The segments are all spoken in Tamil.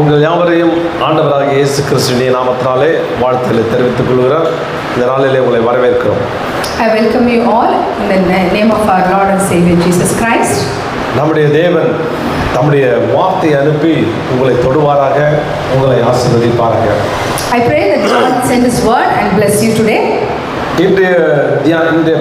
உங்கள் யாவரையும் ஆண்டவராகிய இயேசு கிறிஸ்துவின் நாமத்தினாலே வாழ்த்துக்களை தெரிவித்துக் கொள்கிறேன். இந்த நாளிலே உங்களை வரவேற்கிறோம். I welcome you all in the name of our Lord and Savior Jesus Christ. நம்முடைய தேவன் தம்முடைய வார்த்தையை அனுப்பி உங்களை தொடுவாராக, உங்களை ஆசீர்வதிப்பாராக. I pray that God send His word and bless you today. இன்றைய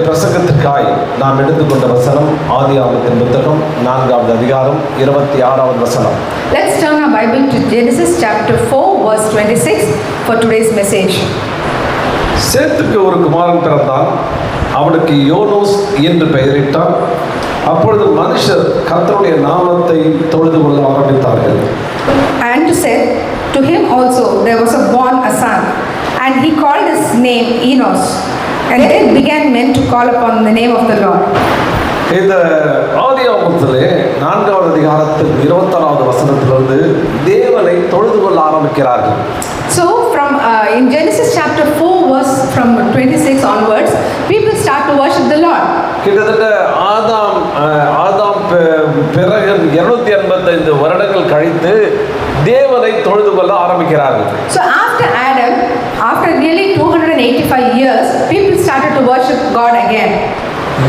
பிரசங்கத்துக்காய் நாம் எடுத்துக்கொண்ட வசனம் ஆதியாகமத்தின் புத்தகம் 4வது அதிகாரம் 26வது வசனம். Let's turn our Bible to Genesis chapter 4 verse 26 for today's message. சேத்துக்கு ஒரு குமாரன் பிறந்தான், அவனுக்கு யோனோஸ் என்று பெயரிட்டான். அப்பொழுது மனுஷர் கர்த்தருடைய நாமத்தை தொழுது கொள்ள ஆரம்பித்தார்கள். And said, to him also there was born a son, and he called his name Enos. And then began men to call upon the name of the Lord. இந்த ஆதியாகமத்திலே 4வது அதிகாரத்தில் 26வது வசனத்திலிருந்து தேவனை தொழுது கொள்ள ஆரம்பிக்கிறார்கள். So from in Genesis chapter 4 verse from 26 onwards, people start to worship the Lord. கிட்டத்தட்ட ஆதாம் பிறகு 285 வருடங்கள் கழித்து தேவனை தொழுது கொள்ள ஆரம்பிக்கிறார்கள். So after nearly 285 years, people started to worship God again.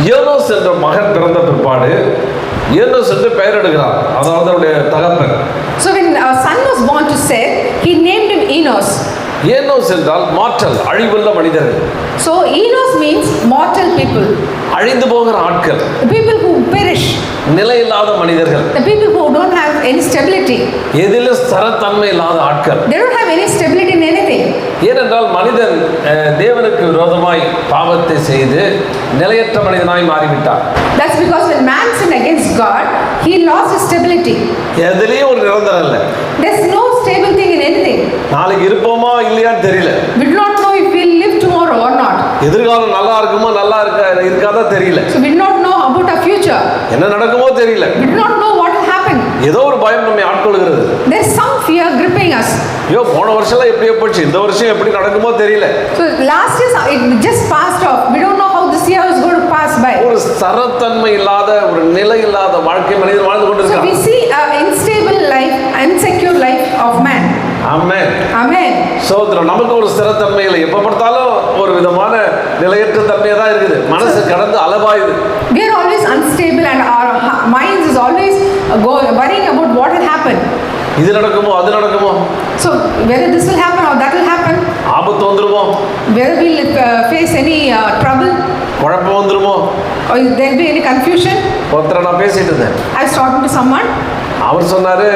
யோனோஸ் என்ற மகன் பிறந்த பிற்பாடு யோனோஸ் என்று பெயர் எடுக்கிறார், அதாவது அவருடைய தகப்பன். So when a son was born to Seth, he named him Enos. Enos என்றால் மாற்றல், அழிவுள்ள மனிதர்கள். So Enos means mortal people. அழிந்து போகிற ஆட்கள், The people who perish, நிலையில்லாத மனிதர்கள், the people who don't have any stability. எதிலும் ஸ்திரத்தன்மை இல்லாத ஆட்கள். They don't have any stability in anything. ஏனென்றால் மனிதன் தேவனுக்கு விரோதமாய் பாவத்தை செய்து நிலையற்ற மனிதனாய் மாறிவிட்டார். That's because when man sinned against God, he lost his stability. எதிலேயும் ஒரு நிரந்தரம் இல்லை. There's no stable thing in anything. நாளைக்கு இருப்போமா இல்லையான்னு தெரியல. We do not know if we'll live tomorrow or not. எதிர்காலம் நல்லா இருக்குமா இருக்காதா தெரியல. So we do not know about our future. என்ன நடக்குமோ தெரியல. We do not know what will happen. ஏதோ ஒரு பயம் நம்மை ஆட்கொள்கிறது. There's some fear gripping us. ஐயோ போன வருஷம்லாம் எப்படியோ போச்சு, இந்த வருஷம் எப்படி நடக்குமோ தெரியல. So last year it just passed off. We don't know how this year is going to pass by. ஒரு ஸ்திரத்தன்மை இல்லாத, ஒரு நிலை இல்லாத வாழ்க்கை மனிதன் வாழ்ந்து கொண்டிருக்கிறான். So we see an unstable life, unsecure life of man. Amen. Amen. சோதரம் நமக்கு ஒரு ஸ்திரத்தன்மை இல்லை. எப்ப பார்த்தாலும் ஒரு விதமான நிலையற்ற தன்மையா தான் இருக்குது. மனசு கடந்து அலபாயுது. We are always unstable and our minds is always worrying about what will happen. இது நடக்குமோ அது நடக்குமோ. So whether this will happen or that will happen. ஆபத்து வந்துருமோ. Whether we will face any trouble. குழப்பம் வந்துருமோ. Or there will be any confusion. ஒருத்தரை நான் பேசிட்டு இருந்தேன். I was talking to someone. அவர் சொன்னாரு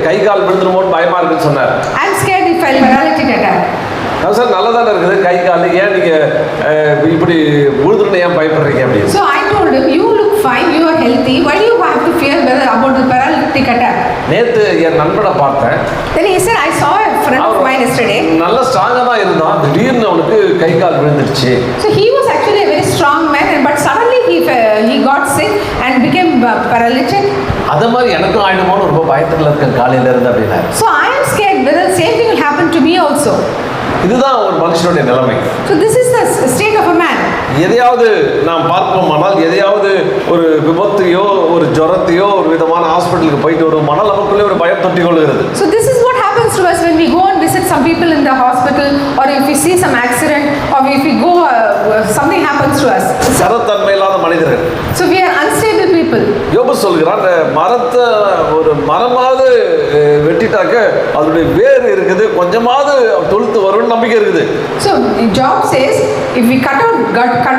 கை கால் விழுந்துருமோன்னு பயமா இருக்குன்னு சொன்னார். I am scared if I paralytic attack. Sir நல்லா தானே இருக்குது கை கால், ஏன் நீங்க இப்படி விழுதுன்னு ஏன் பயப்படுறீங்க அப்படின்னு. So I told him, you look fine, you are healthy, why do you have to fear whether about the paralytic attack? நேத்து என் நண்பனை பார்த்தேன். Then he said, I saw a friend of mine yesterday. நல்ல ஸ்ட்ராங்கா தான் இருந்தான், திடீர்னு அவனுக்கு கை கால் விழுந்துருச்சு. So he was actually a very strong man, but suddenly he got sick and became paralytic. அதே மாதிரி எனக்கும் ஆயிடுமோன்னு ரொம்ப பயத்துல இருக்கேன் காலையில இருந்து அப்படின்னா. So I am scared whether the same thing will happen to me also. இதுதான் ஒரு மனுஷனுடைய நிலைமை. So this is the state of a man. எதையாவது நாம் பார்ப்போமானால், எதையாவது ஒரு விபத்தையோ ஒரு ஜுரத்தையோ ஒரு விதமான ஹாஸ்பிட்டலுக்கு போயிட்டு வருவோமானால் நமக்குள்ளே ஒரு பயம் தொற்றிக் கொள்கிறது. So this is what happens to us when we go and visit some people in the hospital, or if we see some accident, or if we go something happens to us. ஸ்திரத்தன்மை இல்லாத மனிதர்கள். So we are unstable people. யோபு சொல்கிறான், மரத்தை ஒரு மரமாவது வெட்டிட்டாக்க அதனுடைய வேர் இருக்குது, கொஞ்சமாவது தொழுத்து வரும்னு நம்பிக்கை இருக்குது. So Job says, if we cut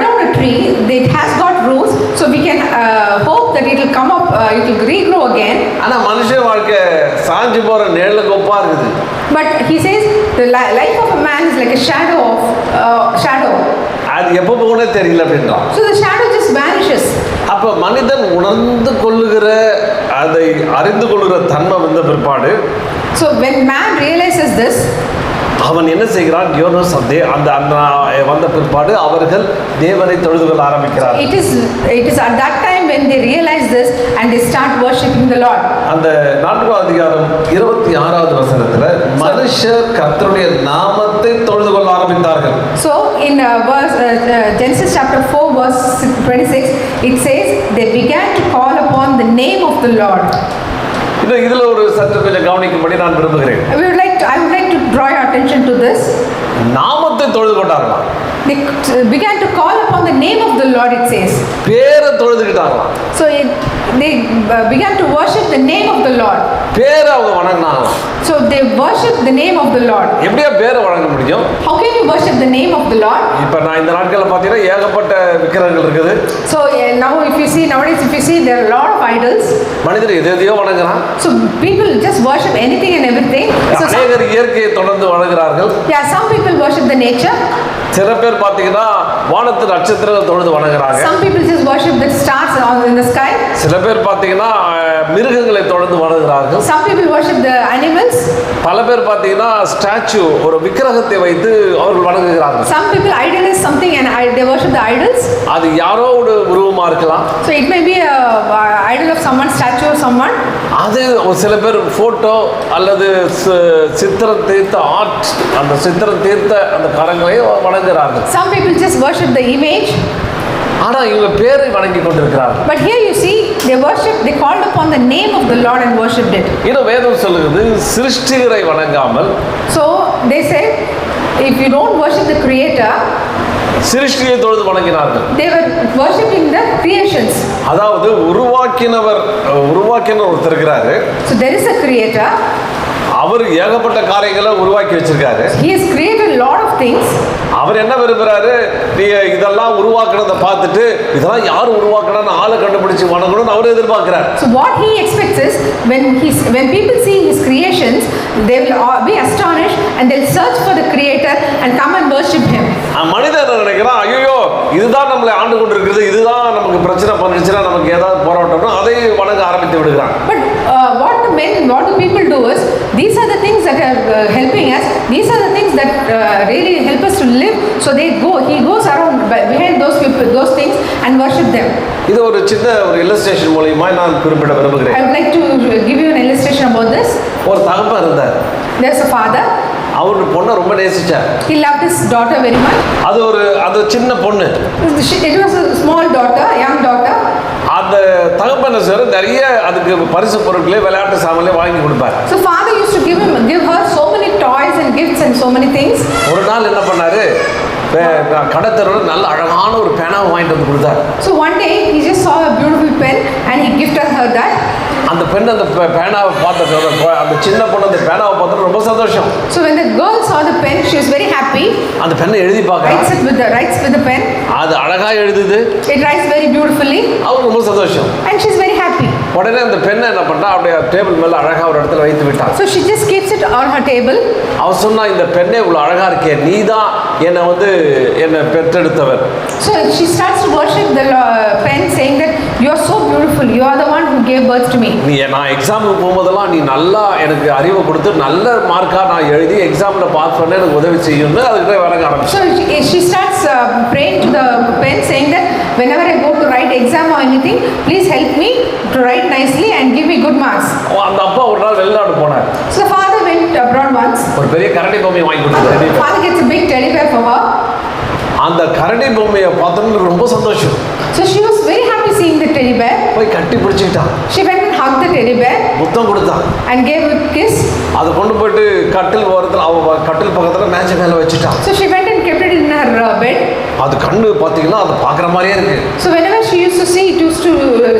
down a tree, it has got roots, so we can hope that it will come up, it will regrow again. ஆனா மனுஷன் வாழ்க்கை சாஞ்சு போற நிழல கொப்பா இருக்குது. But he says the life of a man is like a shadow. அது எப்போ போகணும்னே தெரியல அப்படின்றான். So the shadow just vanishes. அப்ப மனிதன் உணர்ந்து கொள்ளுகிற, அதை அறிந்து கொள்ளுகிற தன்மை வந்த பிற்பாடு, So when man realizes this, அவன் என்ன செய்கிறான்? யோனோஸ் அந்த வந்த பிற்பாடு அவர்கள் தேவனை தொழுது கொள்ள ஆரம்பிக்கிறார். It is at that time when they realize this and they start worshiping the Lord. அந்த 4வது அதிகாரம் 26வது வசனத்துல மனுஷர் கர்த்தருடைய நாமத்தை தொழுது கொள்ள ஆரம்பித்தார்கள். So in Genesis chapter 4 verse 26, it says they began to call upon the name of the Lord. இதுல ஒரு சற்று கொஞ்சம் கவனிக்கும்படி நான் விரும்புகிறேன். I would like to draw your attention to this. நாமத்தை தொழுது கொண்டார்களாம். They began to call upon the name of the Lord, it says. பேரை தொழுதுகிட்டாங்களாம். So they began to worship the name of the Lord. பேரை அவங்க வணங்கினாங்களாம். So they worship the name of the Lord. எப்படியா பேரை வணங்க முடியும்? How can you worship the name of the Lord? இப்ப நான் இந்த நாட்கள்ல பாத்தீங்கன்னா ஏகப்பட்ட விக்கிரகங்கள் இருக்குது. So now if you see nowadays, if you see, there are a lot of idols. மனிதர் எதையோ வணங்குறான். So people just worship anything and everything. So அநேகர் இயற்கையை தொடர்ந்து வணங்குறார்கள். yeah, some people worship the nature. சில பேர் பாத்தீங்கன்னா வானத்து நட்சத்திரங்களை தொழுது வணங்குறாங்க. Some people just worship the stars in the sky. சில பேர் பாத்தீங்கன்னா மிருகங்களை தொடர்ந்து வணங்குறார்கள். Some people worship the animals. பல பேர் பாத்தீங்கன்னா ஸ்டாச்சு ஒரு விக்கிரகத்தை வைத்து அவர்கள் வணங்குகிறார்கள். Some people idolize something and they worship the idols. அது யாரோ ஒரு உருவமா இருக்கலாம். So it may be a idol of someone, statue of someone. அது சில பேர் போட்டோ அல்லது சித்திரம் தீர்த்த ஆர்ட், அந்த சித்திரம் தீர்த்த அந்த கரங்களை வணங்குகிறார்கள். Some people just worship the image. ஆனா இவங்க பேரை வணங்கி கொண்டிருக்கிறார்கள். But here you see, they called upon the name of the Lord and worshipped it. இன்னும் வேதம் சொல்லுகிறது சிருஷ்டிகரை வணங்காமல். So they say, if you don't worship the Creator, சிருஷ்டியை தொழுது வணங்கினார்கள். they were worshipping the creations. அதாவது உருவாக்கினவர் ஒருத்தர் இருக்கிறாரு. So there is a Creator. அவர் ஏகப்பட்ட காரியங்களை உருவாக்கி வச்சிருக்காரு. He has created a lot of things. அவர் என்ன விரும்புறாரு? நீங்க இதெல்லாம் உருவாக்குறத பார்த்துட்டு இதெல்லாம் யார் உருவாக்குறான்னு ஆளை கண்டுபிடிச்சு வணங்கணும்னு அவர் எதிர்பார்க்கிறார். So what he expects is when people see his creations, they will be astonished and they'll search for the Creator and come and worship him. மனிதன் நினைக்கிறான், ஐயோ இதுதான் நம்மளை ஆண்டு கொண்டிருக்கிறது, இதுதான் நமக்கு பிரச்சனை பண்ணிச்சுன்னா நமக்கு ஏதாவது போராட்டம்னா அதை வணங்க ஆரம்பித்து விடுகிறான். But what do people do is, these are the things that are helping us, these are the things that really help us to live. So he goes around behind those things and worship them. இது ஒரு சின்ன ஒரு இல்லஸ்ட்ரேஷன் மூலமா நான் குறிப்பிட விரும்புகிறேன். I would like to give you an illustration about this. ஒரு தகப்பன் இருந்தார். There's a father. அவர் பொண்ணை ரொம்ப நேசிச்சார். He loved his daughter very much. அது சின்ன பொண்ணு. It was a small daughter, young daughter. அந்த தகப்பன் சார் நிறைய அதுக்கு பரிசு பொருட்களே விளையாட்டு சாமான்களே வாங்கி கொடுப்பார். So father used to give her so many toys and gifts and so many things. ஒரு நாள் என்ன பண்ணாரு? கடத்தரவர் நல்ல அழகான ஒரு பேனாவை வாங்கிட்டு வந்து கொடுத்தார். So one day he just saw a beautiful pen and he gifted her that. அந்த பெண் அந்த பேனாவை பார்த்த அந்த சின்ன பொண்ணு அந்த பேனாவை பார்த்து ரொம்ப சந்தோஷம். So when the girl saw the pen, she was very happy. அந்த பெண்ணை எழுதி பார்க்கறா. Writes with the pen. அது அழகா எழுதுது. It writes very beautifully. அவளுக்கு ரொம்ப சந்தோஷம். And she's very happy. உடனே அந்த பெண்ணை என்ன பண்ணா அப்படியே டேபிள் மேல அழகா ஒரு இடத்துல வைத்து விட்டா. So she just keeps it on her table. அவ சொன்னா, இந்த பெண்ணே இவ்வளவு அழகா இருக்கே, நீதான் என்னை பெற்றெடுத்தவர். So she starts to worship the pen, saying that you are so beautiful, you are the one who gave birth to me. நான் எக்ஸாமுக்கு போகும்போதெல்லாம் நீ நல்லா எனக்கு அறிவை கொடுத்து நல்ல மார்க்கா நான் எழுதி எக்ஸாம்ல பாஸ் பண்ண எனக்கு உதவி செய்யும்னு அதுக்கிட்ட வணங்க ஆரம்பிச்சு. So she starts praying to the pen, saying that whenever I go to write exam or anything, please help me to write nicely and give me good marks. அந்த அப்பா ஒரு நாள் வெளிநாடு போனார். So the father went abroad once. ஒரு பெரிய கரடி பொம்மையை வாங்கி கொடுத்தாரு. Father gets a big teddy bear for her. அந்த கரடி பொம்மையை பார்த்தோன்னு ரொம்ப சந்தோஷம். So she was very happy seeing the teddy bear. போய் கட்டி பிடிச்சிட்டான். She went and hugged the teddy bear. முத்தம் கொடுத்தான். And gave a kiss. அதை கொண்டு போயிட்டு கட்டில் ஓரத்தில் கட்டில் பக்கத்தில் மேட்ச் மேலே வச்சுட்டான். So she went and kept it in her bed. அது கண்ணு பார்த்தீங்கன்னா அது பார்க்குற மாதிரியே இருக்கு. So whenever she used to see, it used to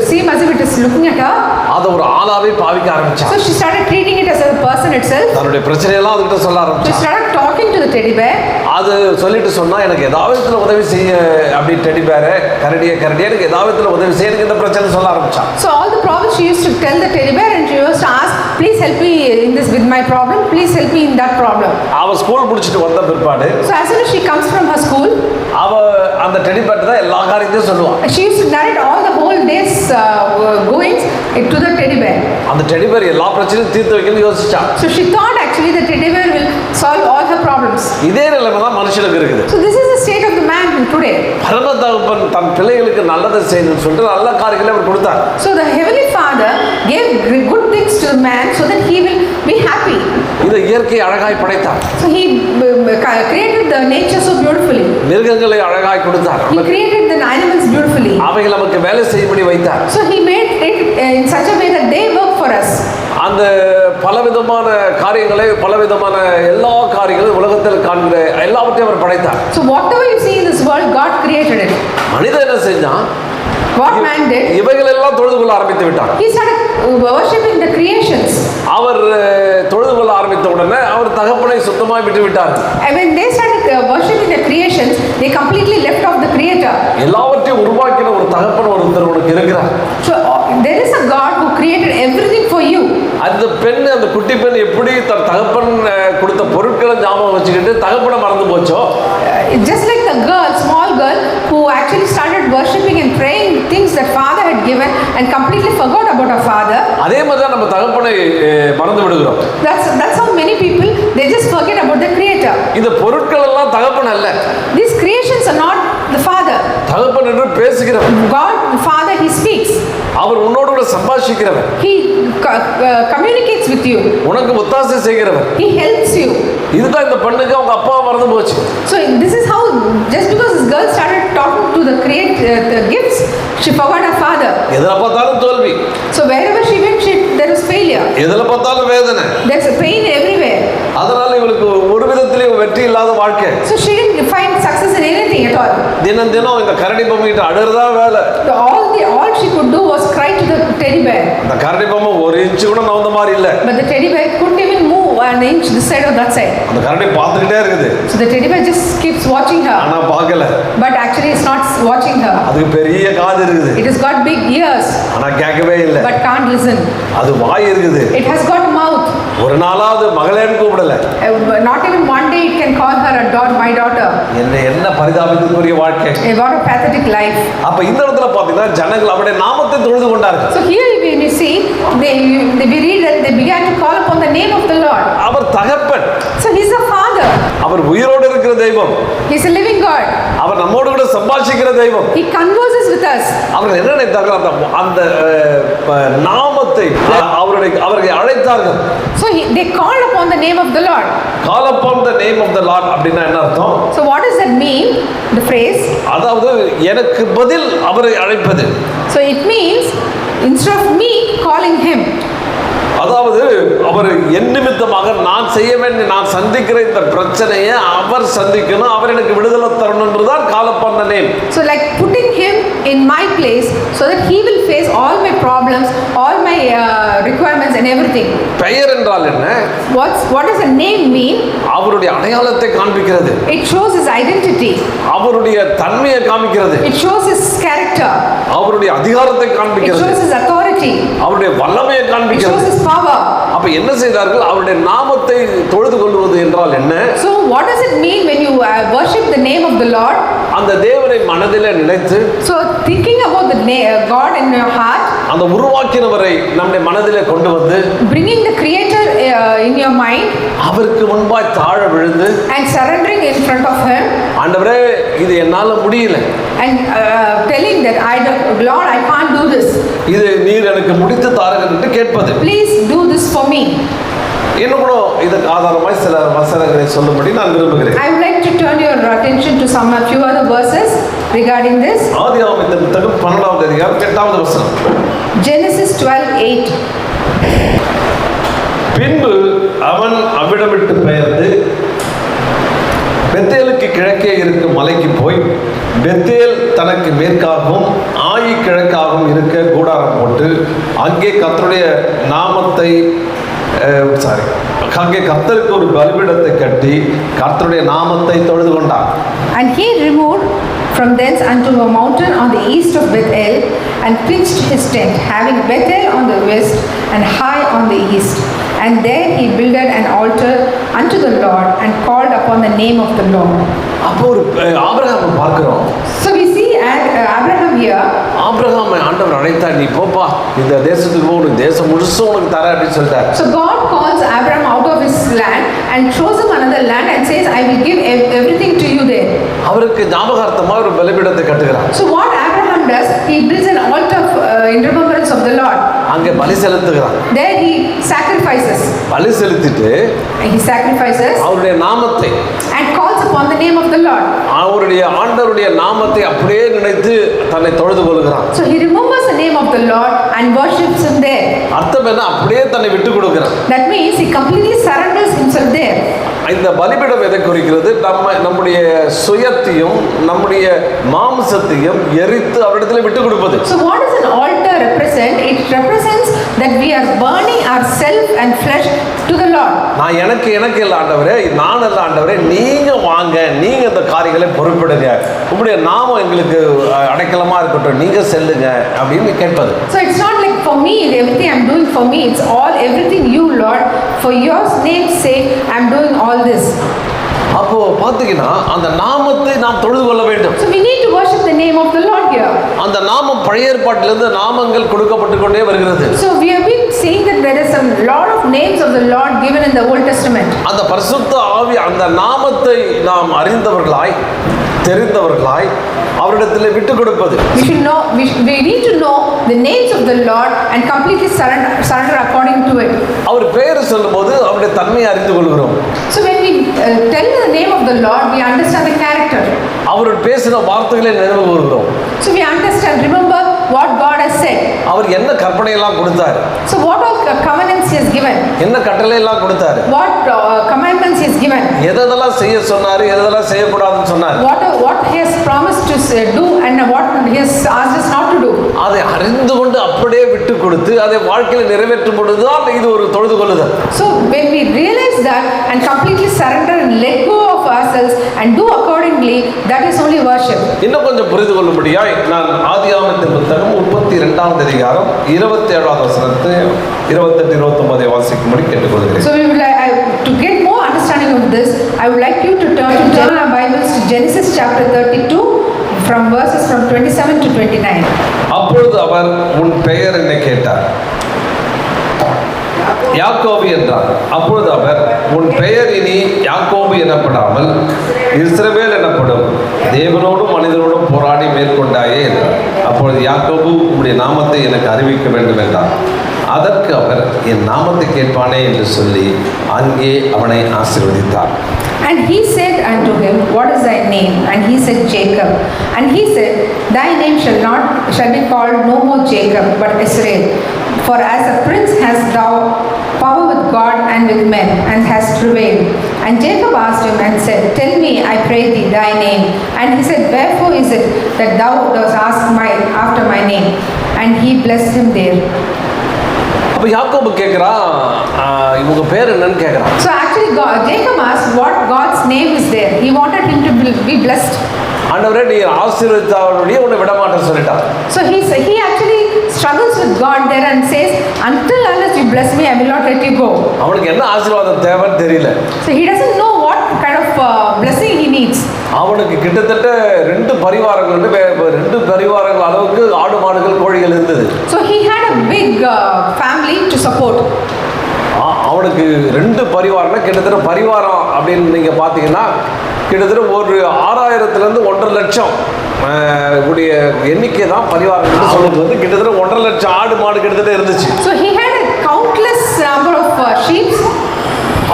seem as if it is looking at her. அதை ஒரு ஆளாவே பாவிக்க ஆரம்பிச்சான். So she started treating it as a person itself. தன்னுடைய பிரச்சனையெல்லாம் அதுகிட்ட சொல்ல ஆரம்பிச்சான். She started talking to the teddy bear. அது சொல்லிட்டு சொன்னா, எனக்கு ஏதாவது உதவி செய்ய அப்படி டெடி பேரை கரடியே எனக்கு ஏதாவது உதவி செய்ய, எனக்கு இந்த பிரச்சனை சொல்ல ஆரம்பிச்சான். So all the problems she used to tell the teddy bear, and she used to ask, please help me in this with my problem, please help me in that problem. அவ ஸ்கூல் முடிச்சிட்டு வந்த பிற்பாடு, So as soon as she comes from her school, அவ அந்த டெடி பேர் தான் எல்லா காரியத்தையும் சொல்லுவான். she used to narrate all the whole day's goings to the teddy bear. அந்த டெடி பேர் எல்லா பிரச்சனையும் தீர்த்து வைக்கணும்னு யோசிச்சான். So she thought actually the teddy bear will solve all her problems. இதே நிலைமை தான் மனுஷனுக்கு இருக்குது. So this is the state of the man today. பரம தகப்பன் தன் பிள்ளைகளுக்கு நல்லதை செய்யணும்னு சொல்லிட்டு நல்ல காரியங்களை அவர் கொடுத்தார். So the heavenly Father gave good things to the man so that he will be happy. இந்த இயற்கையை அழகாய் படைத்தார். So he created the nature so beautifully. மிருகங்களை அழகாய் கொடுத்தார். He created the animals beautifully. அவைகள் நமக்கு வேலை செய்யும்படி வைத்தார். So he made it in such a way that they work for us. அந்த பலவிதமான காரியங்களை பலவிதமான எல்லா காரியங்களும் உலகத்தில் காண்கிற எல்லாவற்றையும் அவர் படைத்தார். So whatever you see in this world, God created it. மனிதன் என்ன செஞ்சான்? What man did? இவைகள் எல்லாம் தொழுது கொள்ள ஆரம்பித்து விட்டார். He started worshipping the creations. அவர் தொழுது கொள்ள ஆரம்பித்த உடனே அவர் தகப்பனை சுத்தமாக விட்டு விட்டார். And when they started worshipping the creations, they completely left off the creator. எல்லாவற்றையும் உருவாக்கின ஒரு தகப்பன் ஒருத்தர் உனக்கு இருக்கிறார். So there is a God who created everything for you. அந்த பெண், அந்த குட்டி பெண் எப்படி தன் தகப்பன் கொடுத்த பொருட்களை ஞாபகம் வச்சுக்கிட்டு தகப்பனை மறந்து போச்சோ, Just like the girl, small girl, who actually started worshipping and praying things that father had given and completely forgot about her father. அதே மாதிரி தான் நம்ம தகப்பனை மறந்து விடுகிறோம். That's how many people, they just forget about the creator. இந்த பொருட்கள் எல்லாம் தகப்பன் அல்ல. These creations are not the father. தகப்பன் என்று பேசுகிறவர். God, the father, he speaks. அவர் உன்னோடு கூட சம்பாஷிக்கிறவர். He communicates with you. உனக்கு ஒத்தாசை செய்கிறவர். He helps you. இதுதான் இந்த பெண்ணுக்கு அவங்க அப்பா மறந்து போச்சு. So this is how, just because this girl started talking to the the gifts, she forgot her father. எதுல பார்த்தாலும் தோல்வி. So wherever she went, there was failure. எதுல பார்த்தாலும் வேதனை. There's a pain everywhere. அதனால இவளுக்கு ஒரு விதத்திலேயும் வெற்றி இல்லாத வாழ்க்கை. So she didn't find success in anything at all. தினம் தினம் இந்த கரடி பொம்மை கிட்ட அழுறதா வேலை. All she could do was cry to the teddy bear. அந்த கரடி பொம்மை ஒரு இன்ச் கூட நவுந்த மாதிரி இல்ல. But the teddy bear couldn't even move an inch this side or that side. அந்த கரடி பார்த்துக்கிட்டே இருக்குது. So the teddy bear just keeps watching her. ஆனா பார்க்கல. But actually it's not watching her. அதுக்கு பெரிய காது இருக்குது. It has got big ears. ஆனா கேட்கவே இல்ல. But can't listen. அது வாய் இருக்குது. It has got a mouth. ஒரு நாளாவது மகளேன்னு கூப்பிடல. Not even one day it can call her a daughter, my daughter. என்ன பரிதாபத்துக்குரிய வாழ்க்கை. What a pathetic life. அப்ப இந்த இடத்துல பாத்தீங்கன்னா ஜனங்கள் அவருடைய நாமத்தை தொழுது கொண்டார்கள். So here when you see, we read that they began to call upon the name of the Lord. அவர் தகப்பன். So he's a father. அவர் உயிரோடு இருக்கிற தெய்வம். He's a living God. அவர் நம்மோடு கூட சம்பாஷிக்கிற தெய்வம். He converses with us. அவர்கள் என்ன நினைத்தார்கள்? அந்த நாமத்தை அவர்கள் அழைத்தார்கள். So they called upon the name of the Lord. Call upon the name of the Lord அப்படினா என்ன அர்த்தம்? So what does that mean? The phrase? அதாவது எனக்கு பதில் அவரை அழைப்பது. So it means instead of me calling him. அதாவது அவர் என் நிமித்தமாக நான் செய்ய வேண்டிய நான் சந்திக்கிற இந்த பிரச்சனையை அவர் சந்திக்கணும், அவர் எனக்கு விடுதலை தரணும்ன்றதான் call upon the name. So like putting him in my place so that he will face all my problems, all my requirements and everything. பெயர் என்றால் என்ன? What does a name mean? அவருடைய அடையாளத்தை காண்பிக்கிறது. It shows his identity. அவருடைய தன்மையை காண்பிக்கிறது. It shows his character. அவருடைய அதிகாரத்தை It காண்பிக்கிறது. shows his authority. அவருடைய வல்லமையை It shows காண்பிக்கிறது. his power. அப்ப என்ன செய்தார்கள்? அவருடைய நாமத்தை தொழுது கொள்வது என்றால் என்ன? So what does it mean when you worship the name of the Lord? அந்த தேவனை மனதிலே நினைத்து, So thinking about the God in your heart, அந்த உருவாக்கினவரை நம்முடைய மனதிலே கொண்டு வந்து, bringing the creator in your mind, அவருக்கு முன்பாய் தாழ விழுந்து, and surrendering in front of him, ஆண்டவரே இது என்னால முடியல, and telling that Lord, I can't do this. இது நீர் எனக்கு முடித்து தாருங்கள் என்று கேட்பது. Please do this for me. இன்னும் கூட இதுக்கு ஆதாரமாய் சில வசனங்களை சொல்லும்படி நான் விரும்புகிறேன். I would like to turn your attention to a few other verses regarding this. ஆதியாகமத்தின் புத்தகம் 12வது அதிகாரம் 8வது வசனம். Genesis 12:8. பின்பு அவன் அவ்விடம் விட்டு பெயர்ந்து பெத்தேலுக்கு கிழக்கே இருக்கும் மலைக்கு போய் பெத்தேல் தனக்கு மேற்காகவும் ஆயி கிழக்காகவும் இருக்க கூடாரம் போட்டு அங்கே கர்த்தருடைய நாமத்தை அங்கே கர்த்தருக்கு ஒரு பலிபீடத்தை கட்டி கர்த்தருடைய நாமத்தை தொழுது கொண்டான். And he removed from thence unto a mountain on the east of Bethel, and pitched his tent, having Bethel on the west and Hai on the east. And there he builded an altar unto the Lord, and called upon the name of the Lord. அப்போ ஒரு ஆபிரகாம் பார்க்கிறோம். So we see Abraham here. ஆபிரகாமை ஆண்டவர் அழைத்தார், நீ போப்பா இந்த தேசத்துக்கு போ, உனக்கு தேசம் முழுசும் உனக்கு தர அப்படின்னு சொல்லிட்டார். So God calls Abraham out of his land and shows him another land and says, I will give everything to you there. அவருக்கு ஞாபகார்த்தமாக ஒரு பலிபீடத்தை கட்டுகிறார். So what Abraham does, he builds an altar in remembrance of the Lord. அங்கே பலி செலுத்துகிறார். There he sacrifices. பலி செலுத்திட்டு He sacrifices அவருடைய நாமத்தை and calls upon the name of the Lord. அவருடைய ஆண்டவருடைய நாமத்தை அப்படியே நினைத்து தன்னை தொழுது கொள்கிறான். So he remembers the name of the Lord and worships him there. அர்த்தம் என்ன? அப்படியே தன்னை விட்டு கொடுக்கிறான். That means he completely surrenders himself there. இந்த பலிபீடம் எதை குறிக்கிறது? நம்முடைய சுயத்தையும் நம்முடைய மாம்சத்தையும் எரித்து அவரிடத்தில் விட்டு கொடுப்பது. So what does an altar represent? It represents that we are burning our self and flesh to the Lord. நான் எனக்கு இல்ல ஆண்டவரே, நான் அல்ல ஆண்டவரே, நீங்க வாங்க, நீங்க இந்த காரியங்களை பொறுப்பெடுங்க, உங்களுடைய நாமம் எங்களுக்கு அடைக்கலமா இருக்கட்டும், நீங்க செல்லுங்க அப்படின்னு கேட்பது. So it's not like for me, everything I'm doing for me, it's all everything you Lord, for your name's sake I'm doing all this. அப்போ பாத்தீங்கன்னா அந்த நாமத்தை நாம் தொழுது கொள்ள வேண்டும். So we need to worship the name of the Lord here. அந்த நாமம் பழைய ஏற்பாட்டிலிருந்து நாமங்கள் கொடுக்கப்பட்டு கொண்டே வருகிறது. So we have been seeing that there is a lot of names of the Lord given in the Old Testament. அந்த பரிசுத்த ஆவி அந்த நாமத்தை நாம் அறிந்தவர்களாய் தெரிந்தவர்களாய் அவரிடத்தில் விட்டு கொடுப்பது. We should know, we need to know the names of the Lord and completely surrender according to it. அவர் பெயர் சொல்லும்போது அவருடைய தன்மையை அறிந்து கொள்கிறோம். So when we tell the name of the Lord, we understand the character. அவர் பேசின வார்த்தைகளை நினைவு கூறுகிறோம். So we understand, remember what God has said. அவர் என்ன கற்பனை எல்லாம் கொடுத்தார்? So what all commandments he has given? என்ன கட்டளை எல்லாம் கொடுத்தார்? What commandments he has given? எதெல்லாம் செய்ய சொன்னாரு, எதெல்லாம் செய்யக்கூடாதுன்னு சொன்னார்? What he has promised to do and what he has asked us not to do. அதை அறிந்து கொண்டு அப்படியே விட்டு கொடுத்து அதை வாழ்க்கையில் நிறைவேற்றும் பொழுதுதான் இது ஒரு தொழுது கொள்ளுதல். So when we realize that and completely surrender and let go of ourselves and do accordingly, that is only worship. இன்னும் கொஞ்சம் புரிந்து கொள்ளும்படியாய் நான் ஆதியாகமத்தின் புத்தகம் 32வது அதிகாரம் 27வது வசனத்தை 28 29 வாசிக்கும்படி கேட்டுக்கொள்கிறேன். So we would to get more understanding of this, I would like you to turn our Bibles to Genesis chapter 32 from verses from 27 to 29. அப்பொழுது அவர் உன் பெயர் என்ன கேட்டார். யாக்கோபு என்றார். அப்பொழுது அவர் உன் பெயர் இனி யாக்கோபு எனப்படாமல் இஸ்ரவேல் எனப்படும், தேவனோடும் மனிதனோடும் போராடி மேற்கொண்டாயே என்றார். அப்பொழுது யாக்கோபு உம்முடைய நாமத்தை எனக்கு அறிவிக்க வேண்டும் என்றார். அதற்கு அவர் என் நாமத்தை கேட்பானே என்று சொல்லி அங்கே அவனை ஆசீர்வதித்தார். And he said unto him, what is thy name? And he said, Jacob. And he said, thy name shall be called no more Jacob, but Israel. For as a prince hast thou power with God and with men, and hast prevailed. And Jacob asked him and said, tell me, I pray thee, thy name. And he said, wherefore is it that thou dost ask after my name? And he blessed him there. அப்போ யாக்கோபு கேட்குறான், இவங்க பேர் என்னன்னு கேட்குறான். So actually Jacob asked what God's name is there. He wanted him to be blessed. ஆண்டவரே நீ ஆசீர்வதித்தாலுடைய உன்னை விடமாட்டேன்னு சொல்லிட்டான். So he actually struggles with God there and says, until unless you bless me, I will not let you go. அவனுக்கு என்ன ஆசீர்வாதம் தேவைன்னு தெரியல. So he doesn't know what kind of blessing he needs. அவனுக்கு கிட்டத்தட்ட 2 பரிவாரங்கள் அளவுக்கு ஆடு மாடுகள் கோழிகள் இருந்தது. So he had a big family to support. அவனுக்கு 2 பரிவாரம்னா கிட்டத்தட்ட பரிவாரம் அப்படின்னு நீங்க பார்த்தீங்கன்னா கிட்டத்தட்ட ஒரு 6000லேருந்து 1.5 லட்சம் உடைய எண்ணிக்கை தான் பரிவாரங்கள் சொல்லுறது. வந்து கிட்டத்தட்ட 1.5 லட்சம் ஆடு மாடு கிட்டத்தட்ட இருந்துச்சு. So he had a countless number of sheep.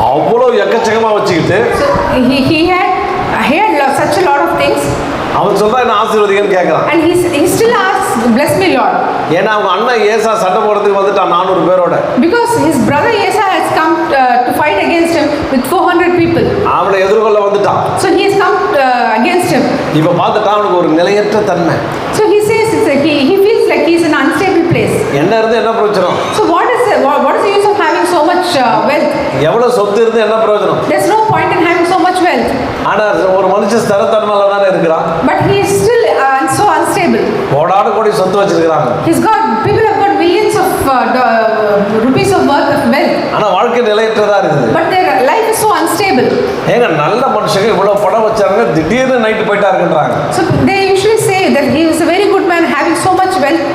அவ்வளோ எக்கச்சக்கமா வச்சுக்கிட்டு he had such a lot of things. அவன் சொல்றா என்ன ஆசீர்வதிங்கன்னு கேட்கறான். And he still asks, bless me Lord. ஏன்னா அவங்க அண்ணன் ஏசா சண்டை போடுறதுக்கு வந்துட்டான் 400 பேரோட. Because his brother Asa has come to fight against him with 400 people. அவனை எதிர்கொள்ள வந்துட்டான். So he has come against him. இப்போ பார்த்துட்டான் அவனுக்கு ஒரு நிலையற்ற தன்மை. So he says he feels like he's in an unstable place. என்ன இருந்து என்ன பிரயோஜனம்? So what is the use of having so much wealth? எவ்வளவு சொத்து இருந்து என்ன பிரயோஜனம்? There's no point in having so much wealth. ஆனா ஒரு மனுஷன் ஸ்திரத்தன்மையில தானே இருக்கிறான். But he is still so unstable. கோடான கோடி சொத்து வச்சிருக்காங்க. People have got millions of rupees of worth of wealth. ஆனா வாழ்க்கை நிலையற்றதா இருக்குது. But their life is so unstable. ஏங்க நல்ல மனுஷங்க இவ்வளவு பணம் வச்சாங்க திடீர்னு night போயிட்டாருன்றாங்க. So they usually say that he was a very good man having so much wealth,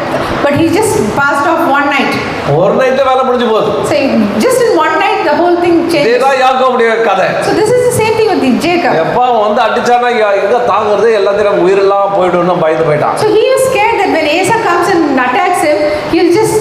but he just passed off one night. ஒரு நைட்ல வேலை முடிஞ்சு போகுது. So just in one night the whole thing changed. இதுதான் யாக்கோபுடைய கதை. So this is the same thing with Jacob. எப்பா வந்து அடிச்சானா எங்க தாங்குறது எல்லாத்தையும் உயிரெல்லாம் போய்டும்னு பயந்து போயிட்டான். So he is scared that when Asa comes and attacks him, he'll just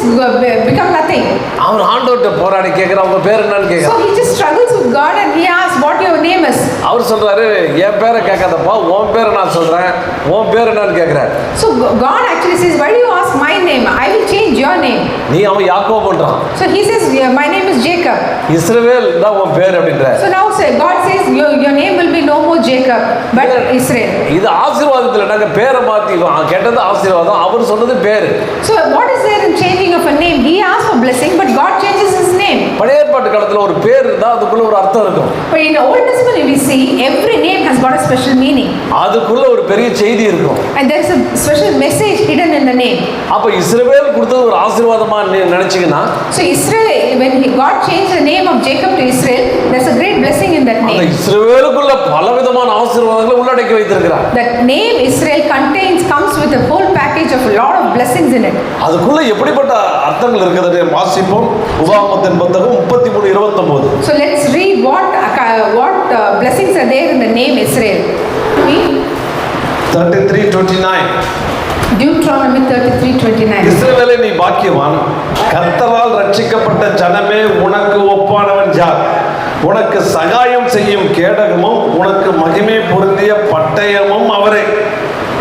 become nothing. அவன் ஆண்டவர்ட்ட போராடி கேக்குறான் உங்க பேர் என்னன்னு கேக்குறான். So he just struggles with God and he asks what your name is. அவர் சொல்றாரு என் பேரை கேட்காதப்பா உன் பேரை நான் சொல்றேன் உன் பேர் என்னன்னு கேக்குறாரு. So God actually says why do you ask my name. I will change your name. நீ அவன் யாக்கோபுன்றான். So he says, yeah, my name is Jacob. இஸ்ரவேல் தான் உன் பேர் அப்படின்ற. So now God says your name will be no more Jacob but Israel. இது ஆசீர்வாதத்துல நாங்க பேரை மாத்தி கேட்டது ஆசீர்வாதம், அவர் சொன்னது பேரு. So what is there in changing of a name? He asked for blessing but God changes his name. பழைய ஏற்பாட்டு காலத்துல ஒரு பேர் இருந்தா அதுக்குள்ள ஒரு அர்த்தம் இருக்கும். But in the Old Testament we see every name has got a special meaning. அதுக்குள்ள ஒரு பெரிய செய்தி இருக்கும். And there is a special message hidden in the name. அப்ப இஸ்ரவேல் கொடுத்தது ஒரு ஆசீர்வாதமா நினைச்சீங்கன்னா, so Israel, when God changed the name of Jacob to Israel, there's a great blessing in that name. அந்த இஸ்ரவேலுக்குள்ள பலவிதமான ஆசீர்வாதங்களை உள்ளடக்கி வைத்திருக்கிறார். That name Israel comes with a whole package of a lot of blessings in it. அதுக்குள்ள எப்படிப்பட்ட அர்த்தங்கள் இருக்குதுன்னு வாசிப்போம். உபாகமத்தின் புத்தகம் 33:29. So let's read what blessings are there in the name Israel. 33:29. Deuteronomy 33:29. இஸ்ரவேலே நீ பாக்கியவான், கர்த்தரால் ரட்சிக்கப்பட்ட ஜனமே உனக்கு ஒப்பானவன் யார்? உனக்கு சகாயம் செய்யும் கேடகமும் உனக்கு மகிமை பொருந்திய பட்டயமும் அவரே.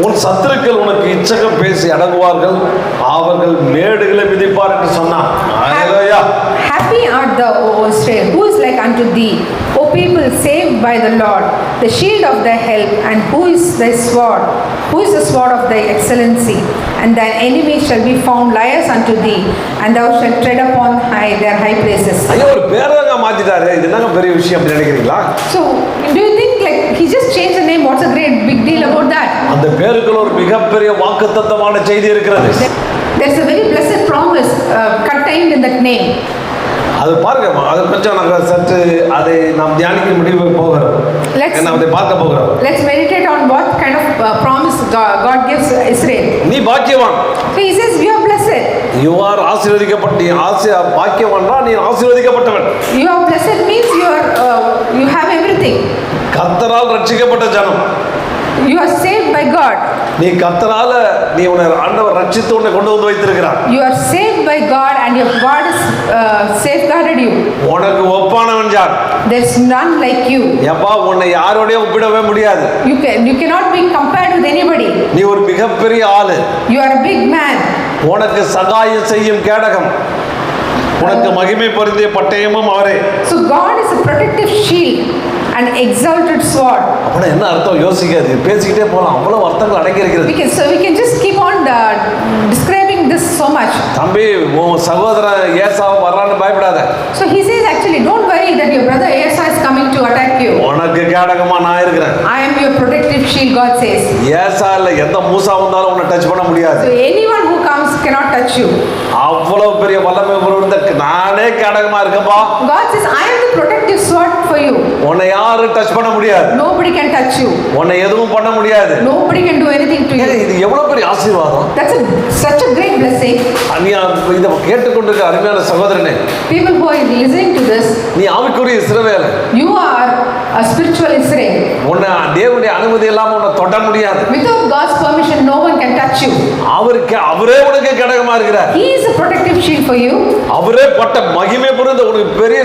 உன் சத்துருக்கள் உனக்கு இச்சகம் பேசி அடங்குவார்கள், அவர்கள் மேடுகளை மிதிப்பார் என்று சொன்னான். ஹல்லேலூயா. Happy art thou, O Israel, who is like unto thee, O people saved by the Lord, the shield of thy help, and who is thy sword? Who is the sword of thy excellency? And thine enemies shall be found liars unto thee, and thou shalt tread upon their high places. ஐயோ, ஒரு பேரங்க மாத்திட்டாரு, இது என்னங்க பெரிய விஷயம் அப்படி நினைக்கிறீங்களா? So do you think like he just changed the name? What's a great big deal about that? அந்த பேருக்குள்ள ஒரு மிகப்பெரிய வாக்குத்தத்தமான செய்தி இருக்கிறது. There's a very blessed promise contained in that name. அது பாருங்க, அது கொஞ்சம் நாங்கள் சற்று அதை நாம் தியானிக்க முடிவு போகிறோம். என்ன அதை பார்க்க போகிறோம். Let's meditate on what kind of promise God gives Israel. நீ பாக்கியவான். So he says you are blessed. You are ஆசீர்வதிக்கப்பட்ட பாக்கியவான்டா, நீ ஆசீர்வதிக்கப்பட்டவன். You are blessed means you have everything. கர்த்தரால் ரட்சிக்கப்பட்ட ஜனம். You are saved by God. நீ கர்த்தரால நீ உன்னை ஆண்டவர் ரட்சித்து உன்னை கொண்டு வந்து வைத்திருக்கிறார். You are saved by God and your God has safeguarded you. உனக்கு ஒப்பானவன் யார்? There's none like you. எப்பா உன்னை யாரோடய ஒப்பிடவே முடியாது. You cannot be compared with anybody. நீ ஒரு மிகப்பெரிய ஆளு. You are a big man. உனக்கு சகாயம் செய்யும் கேடகம், உனக்கு மகிமை பொருந்திய பட்டயமும் அவரே. So God is a protective shield and exalted sword. அப்படி என்ன அர்த்தம் யோசிக்காது, பேசிக்கிட்டே போலாம், அவ்வளவு அர்த்தங்கள் அடங்கி இருக்கிறது. We can just keep on describing this so much. தம்பி உன் சகோதரன் ஏசாவு வர்றான்னு பயப்படாத. So he says actually don't worry that your brother Asa is coming to attack you. உனக்கு கேடகமா நான் இருக்கிறேன். I am your protective shield, God says. ஏசால எந்த மூசா வந்தாலும் உன்னை டச் பண்ண முடியாது. So anyone who comes cannot touch you. அவ்வளவு பெரிய வல்லமை பொருந்த நானே கேடகமா இருக்கேன்பா. God says I am the protective sword for you. உன்னை யாரும் டச் பண்ண முடியாது. Nobody can touch you. உன்னை எதுவும் பண்ண முடியாது. Nobody can do anything to you. இது எவ்வளவு பெரிய ஆசீர்வாதம். That's such a great blessing. நீ இதை கேட்டுக்கொண்டிருக்க அருமையான சகோதரனே, People who are listening to this, நீ ஆவிக்குரிய இஸ்ரவேல். you are a spiritual Israel. உன்னை தேவனுடைய அனுமதி இல்லாம உன்னை தொட முடியாது. Without God's permission no one can touch you. அவரே உனக்கு கேடகமா இருக்கிறார். He is a protective shield for you. அவரே பட்ட மகிமை பொருந்த உனக்கு பெரிய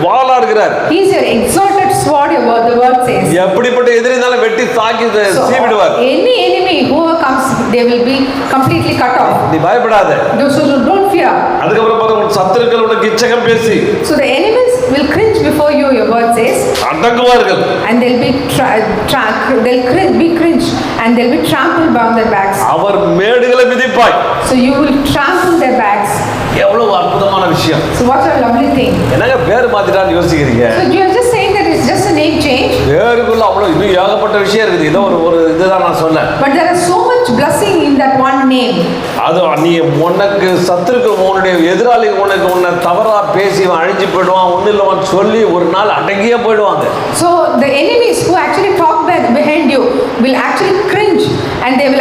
வாளா இருக்கிறார். He is your exalted sword, the word says. எப்படிப்பட்ட எதிரி இருந்தாலும் வெட்டி தாக்கி சீவிடுவார். Any enemy who comes, they will be completely cut off. நீ பயப்படாத. So don't fear. அதுக்கப்புறம் பாருங்க, உன் சத்துருக்கள் உனக்கு இச்சகம் பேசி. So the enemies will cringe before you, your word says. அடங்குவார்கள். And they'll be cringe and they'll be trampled down their backs. Our மேடுகளை மிதிப்பாய். So you will trample their backs. எவ்வளவு அற்புதமான விஷயம். So what a lovely thing. என்னங்க பேர் மாத்திட்டான்னு யோசிக்கிறீங்க? So you are just saying that it's just a name change. பேருக்குள்ள அவ்வளவு இன்னும் ஏகப்பட்ட விஷயம் இருக்குது. இதோ ஒரு இதுதான் நான் சொன்னேன். But there is so much blessing in that one name. அது நீ உனக்கு சத்துருக்கள் உன்னுடைய எதிராளி உன்னை தவறா பேசி அழிஞ்சு போயிடுவான், ஒன்றும் இல்லவன் சொல்லி ஒரு நாள் அடங்கியே போயிடுவாங்க. So the enemies who actually talk behind you will actually cringe and they'll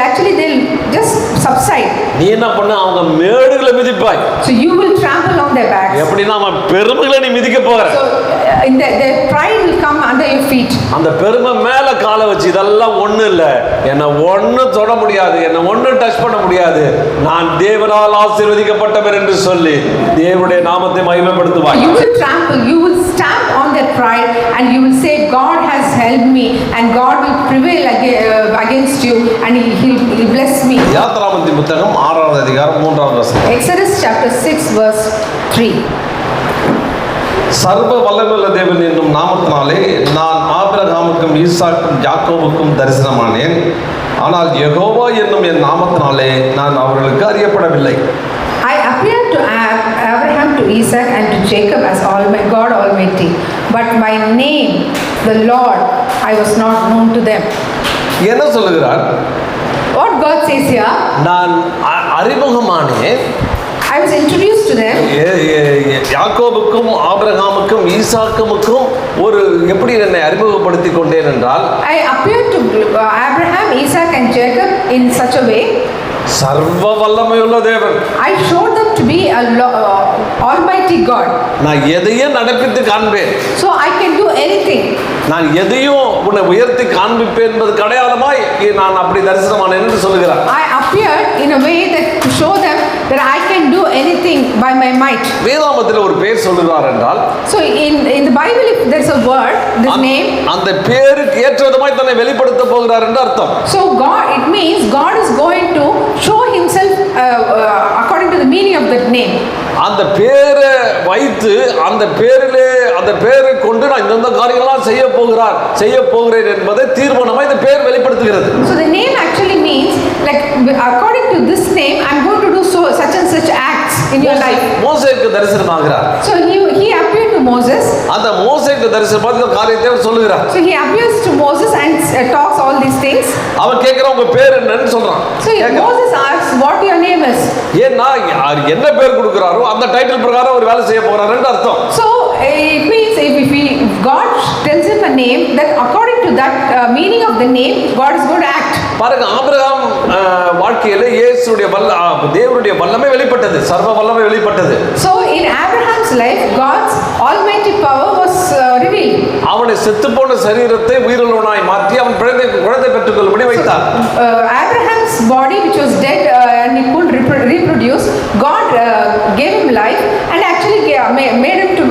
just subside. நீ என்ன பண்ண, அவங்க மேடுகளை மிதிப்பாய். So you will trample on their backs. எப்படின்னா அவன் பெருமைகளை நீ மிதிக்க போற. So their pride will come under your feet. அந்த பெருமை மேல காலை வச்சு இதெல்லாம் ஒண்ணு இல்ல, என்ன ஒண்ணு தொட முடியாது, என்ன ஒண்ணு டச் பண்ண முடியாது, நான் தேவனால் ஆசீர்வதிக்கப்பட்டவர் என்று சொல்லி தேவனுடைய நாமத்தை மகிமைப்படுத்துவாய். You will trample, you will stamp on their pride and you will say God has help me, and God will prevail against you, and he'll bless me. யாத்திராகமத்தின் புத்தகம் 6வது அதிகாரம் 3வது வசனம். Exodus chapter 6 verse 3. சர்வ வல்லமையுள்ள தேவன் என்னும் நாமத்தினாலே நான் ஆபிரகாமுக்கும் ஈசாக்கும் யாக்கோபுக்கும் தரிசனமானேன், ஆனால் யெகோவா என்னும் என் நாமத்தினாலே நான் அவர்களுக்கு அறியப்படவில்லை. I appeared to Abraham, to Isaac, and to Jacob as God Almighty, but by name, the Lord, I was not known to them. என்ன சொல்லுகிறார்? What God says here, நான் அறிமுகமானேன், I was introduced to them. யாக்கோபுக்கும் ஆபிரகாமுக்கும் ஈசாக்குமுக்கும் ஒரு எப்படி என்னை அறிமுகப்படுத்தி கொண்டேன் என்றால், I appeared to Abraham, Isaac, and Jacob in such a way. சர்வ வல்லமையுள்ள தேவன். I showed them to be Almighty God. நான் எதையும் நடப்பித்து காண்பேன். So I can do anything. நான் எதையும் உன்னை உயர்த்தி காண்பிப்பேன் என்பது அடையாளமாய் நான் அப்படி தரிசனமானேன் என்று சொல்லுகிறார். I appeared in a way that to show them that I can do anything by my might. வேதாகமத்தில் ஒரு பேர் சொல்லுகிறார் என்றால், So in the Bible, if there's a word, this name, அந்த பேருக்கு ஏற்ற விதமாய் தன்னை வெளிப்படுத்த போகிறார் என்று அர்த்தம். so God, it means God is going to show himself according to the meaning of that name. அந்த பேரை வைத்து அந்த பேரை கொண்டு நான் இந்த காரியங்கள்லாம் செய்ய போகிறேன் என்பதை தீர்மானமாக இந்த பேர் வெளிப்படுத்துகிறது. So the name actually means, like, according to this name, I'm going to do such and such acts in your life. மோசேக்கு தரிசனமாகிறார். So he appeared to Moses. அந்த மோசேக்கு தரிசனமாக இந்த காரியத்தை அவர் சொல்லுகிறார். So he appears to Moses and talks all these things. அவன் கேட்கிறான், உங்க பேர் என்னன்னு சொல்றான். So Moses asks, what your name is? ஏன்னா என்ன பேர் கொடுக்கிறாரோ அந்த டைட்டில் பிரகாரம் அவர் வேலை செய்ய போறாருன்னு அர்த்தம். So it means if God tells him a name, then according to that meaning of the name, God is going to act. பாருங்க, ஆபிரகாம் வாழ்க்கையில தேவனுடைய வல்லமை வெளிப்பட்டது, சர்வ வல்லமை வெளிப்பட்டது. So in Abraham's life, God's almighty power was revealed. அவனை செத்துப்போன சரீரத்தை உயிருள்ளவனாய் மாற்றி அவன் குழந்தை பெற்றுக்கொள்ளும்படி வைத்தார். Abraham's body, which was dead and he couldn't reproduce, God gave him life and actually made him to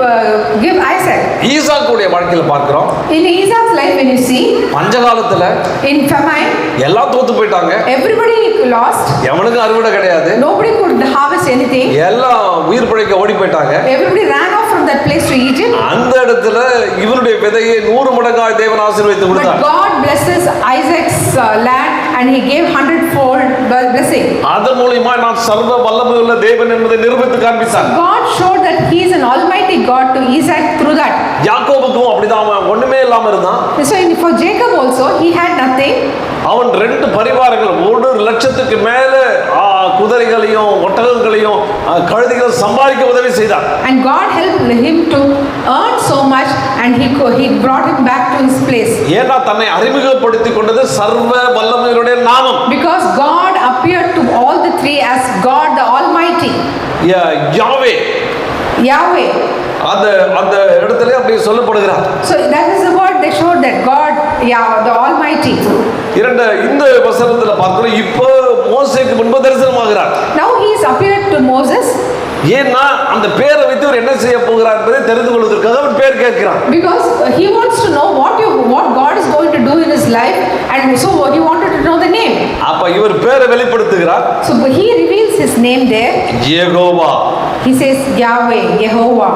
give Isaac. ஈசாக்குடைய வாழ்க்கையில பார்க்கிறோம். In Isaac's life, when you see, பஞ்சகாலத்துல in famine, எல்லாம் தோத்து போயிட்டாங்க. everybody lost. எவனுக்கும் அறுவடை கிடையாது. Nobody could harvest anything. எல்லாம் உயிர் பிழைக்க ஓடி போயிட்டாங்க. Everybody ran off from that place to Egypt. அந்த இடத்துல இவனுடைய விதையை 100 மடங்காய் தேவன் ஆசீர்வதித்து கொடுத்தார். But God blesses Isaac's land and he gave 100-fold blessing. அதன் மூலமா நான் சர்வ வல்லமையுள்ள தேவன் என்பதை நிரூபித்து காண்பித்தார். God showed that he is an almighty God to Isaac through that. யாக்கோபுக்கும் அப்படிதான், அவன் ஒண்ணுமே இல்லாம இருந்தான். So for Jacob also, he had nothing. அவன் 2 பரிவாரங்கள் 1,00,000க்கு மேல குதிரைகளையும் ஒட்டகங்களையும் கழுதைகளையும் சம்பாதிக்க உதவி செய்தார். And God helped him to earn so much and he brought him back to his place. ஏன்னா தன்னை அறிமுகப்படுத்தி கொண்டது சர்வ வல்லமையுடைய நாமம். Because God appeared to all the three as God the Almighty. Yahweh, Yahweh. அந்த இடத்துல அப்படி சொல்லப்படுகிறார். So that is the word they showed, that God, the Almighty. இந்த வசனத்துல பார்க்கிறோம், இப்போ மோசேக்கு முன்பு தரிசனமாகிறார். Now he is appeared to Moses. ஏன்னா அந்த பேரை வைத்து அவர் என்ன செய்ய போகிறார் என்பதை தெரிந்து கொள்வதற்காக அவர் பேர் கேட்கிறார். Because he wants to know what God is going to do in his life, and so he wanted to know the name. அப்ப இவர் பேரை வெளிப்படுத்துகிறார். So he reveals his name there. Jehovah. He says Yahweh, Yehovah.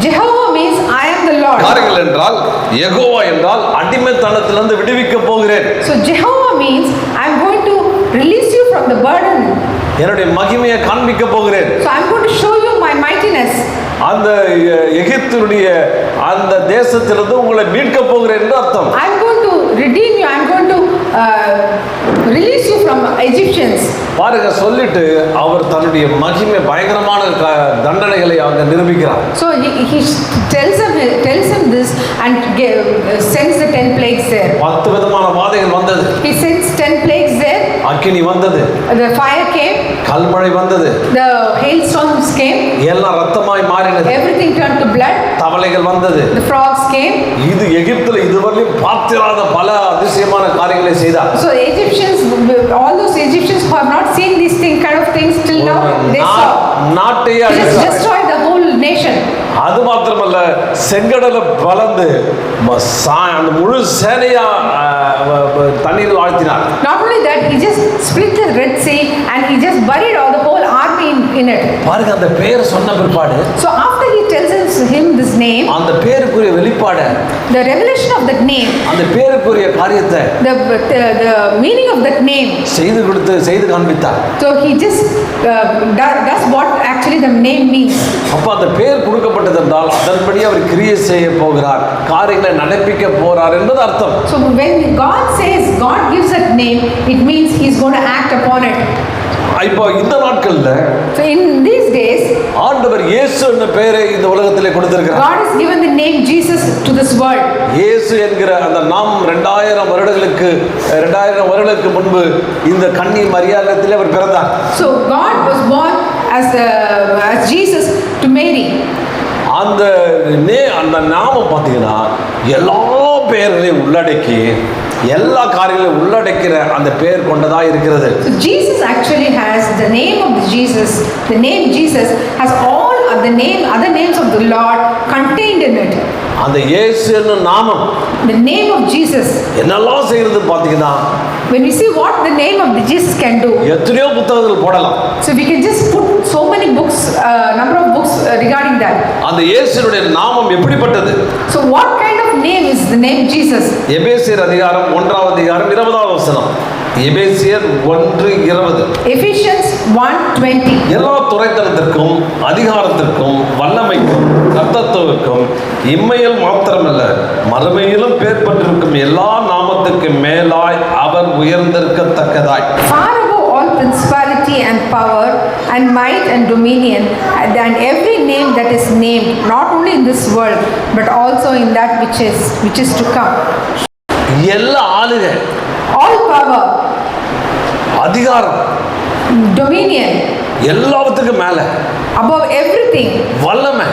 Jehovah means I am the Lord. பாருங்கள் என்றால் யெகோவா என்றால் அடிமைத்தனத்திலிருந்து விடுவிக்க போகிறேன். So Jehovah means I am going to release you from the burden. என்னுடைய மகிமையை காண்பிக்க போகிறேன். So I am going to show you my mightiness. அந்த எகிப்துடைய அந்த தேசத்திலிருந்து உங்களை மீட்க போகிறேன் என்று அர்த்தம். I am going to redeem you. I am going to release you from Egyptians. பாருங்க, சொல்லிட்டு அவர் தன்னுடைய மகிமை பயங்கரமான தண்டனைகளை அவங்க நிரூபிக்கிறார். So he tells him this and sends the 10 plagues there. 10 விதமான வாதைகள் வந்தது. He sends 10 plagues there. அக்கினி வந்தது. The fire came. கல்மழை வந்தது. The hailstorms came. எல்லாம் ரத்தமாய் மாறினது. Everything turned to blood. தவளைகள் வந்தது. The frogs came. இது எகிப்துல இதுவரையும் பார்த்திராத பல அதிசயமான காரியங்களை செய்தார். So Egyptians, all those Egyptians who have not seen these kind of things till now, they saw. நாட்டையே He just destroyed the whole nation. அது மாத்திரமல்ல, செங்கடலை வளர்ந்து அந்த முழு சேனையா தண்ணீரில் ஆழ்த்தினார். Not only that, he just split the Red Sea and he just buried all the whole army in it. பாருங்க, அந்த பேர் சொன்ன பிற்பாடு, So after he tells him this name, அந்த பேருக்குரிய வெளிப்பாடு, the revelation of that name, அந்த பேருக்குரிய காரியத்தை, the meaning of that name, செய்து காண்பித்தார். so he just does what actually the name means. அப்ப அந்த பேர் கொடுக்கப்பட்டது என்றால் அதன்படி அவர் கிரியை செய்ய போகிறார், காரியங்களை நடப்பிக்க போறார் என்பது அர்த்தம். So when God says God gives that name, it means he's going to act upon it. இப்போ இந்த நாட்கள்ல, So in these days, ஆண்டவர் இயேசு என்ற பெயரை இந்த உலகத்திலே கொடுத்திருக்கிறார். God has given the name Jesus to this world. இயேசு என்கிற அந்த நாமம் 2000 வருடங்களுக்கு முன்பு இந்த கன்னி மரியாதையிலே அவர் பிறந்தார். So God was born as Jesus to Mary. அந்த நாமம் பார்த்தீங்கன்னா எல்லா பெயர்களையும் உள்ளடக்கி எல்லா காரியங்களையும் உள்ளடக்கிற அந்த பெயர் கொண்டதா இருக்கிறது. So Jesus actually has the name of Jesus. The name Jesus has all other names of the Lord contained in it. அந்த இயேசு என்னும் நாமம், the name of Jesus, என்னெல்லாம் செய்யறது பார்த்தீங்கன்னா, when we see what the name of the Jesus can do, எத்தனையோ புத்தகங்கள் போடலாம். So we can just put so many books, number of books regarding that. அந்த இயேசுவுடைய நாமம் எப்படிப்பட்டது? So what kind of name is the name Jesus? எபேசியர் அதிகாரம் 1 அதிகாரம் 20வது வசனம். எபேசியர் 1:20. Ephesians 1:20. எல்லா துரைத்தனத்திற்கும் அதிகாரத்திற்கும் வல்லமைக்கும் கர்த்தத்துவத்திற்கும் இம்மையில் மாத்திரமல்ல மறுமையிலும் பேர் பெற்றிருக்கும் எல்லா நாமத்துக்கு மேலாய் அவர் உயர்ந்திருக்கத்தக்கதாய், Far above all principality and power and might and dominion and every name that is named, not only in this world but also in that which is to come. எல்லா ஆளுகை, All power, அதிகாரம், dominion, எல்லாத்துக்கும் மேல, above everything, வல்லமை,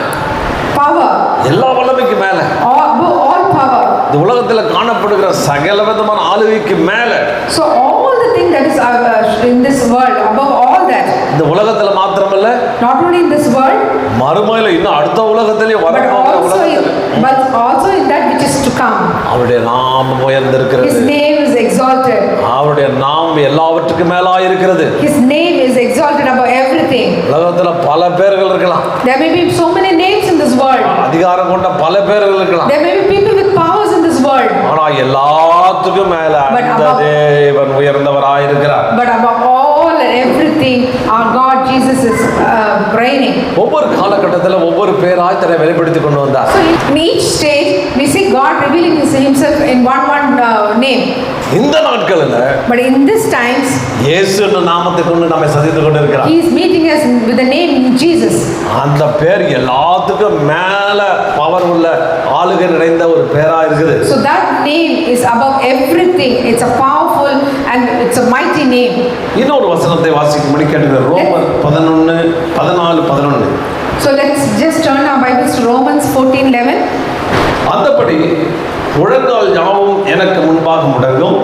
power, எல்லா வல்லமைக்கு மேல, above all power. இந்த உலகத்துல காணப்படுகிற சகல விதமான ஆளுகைக்கு மேல, So all the things that is in this world, above all that, இந்த உலகத்துல மாத்திரமல்ல, not only in this world மறுமையில இன்னும் அடுத்த உலகத்திலே but also in that which is to come. அவருடைய நாமம் உயர்ந்திருக்கிறது. His name is exalted. அவருடைய நாமம் எல்லாவற்றுக்கும் மேலா இருக்கிறது. His name is exalted above everything. உலகத்துல பல பேர்கள் இருக்கலாம். There may be so many names in this world. அதிகாரம் கொண்ட பல பேர்கள் இருக்கலாம். There may be people with powers in this world. ஆனா எல்லாத்துக்கும் மேல அந்த தேவன் உயர்ந்தவராய் இருக்கிறார். But above all and everything, our God Jesus is reigning. ஒவ்வொரு காலகட்டத்துல ஒவ்வொரு பேராய் தன்னை வெளிப்படுத்தி கொண்டு வந்தார். So in each stage we see God revealing himself in one name. இந்த நாட்களில் But in these times இயேசு என்ற நாமத்தை கொண்டு நம்மை சந்தித்து கொண்டிருக்கிறார். he is meeting us with the name Jesus. அந்த பேர் எல்லாத்துக்கும் மேல பவர் உள்ள ஆளுகை நிறைந்த ஒரு பேரா இருக்குது. So that name is above everything. It's a powerful and it's a mighty name. இன்னொரு வசனத்தை வாசிக்கும்படி கேட்டுக்கிறேன். ரோமர் 11:14-11. So let's just turn our Bibles to Romans 14:11. அந்தபடி முழங்கால் யாவும் எனக்கு முன்பாக முடங்கும்,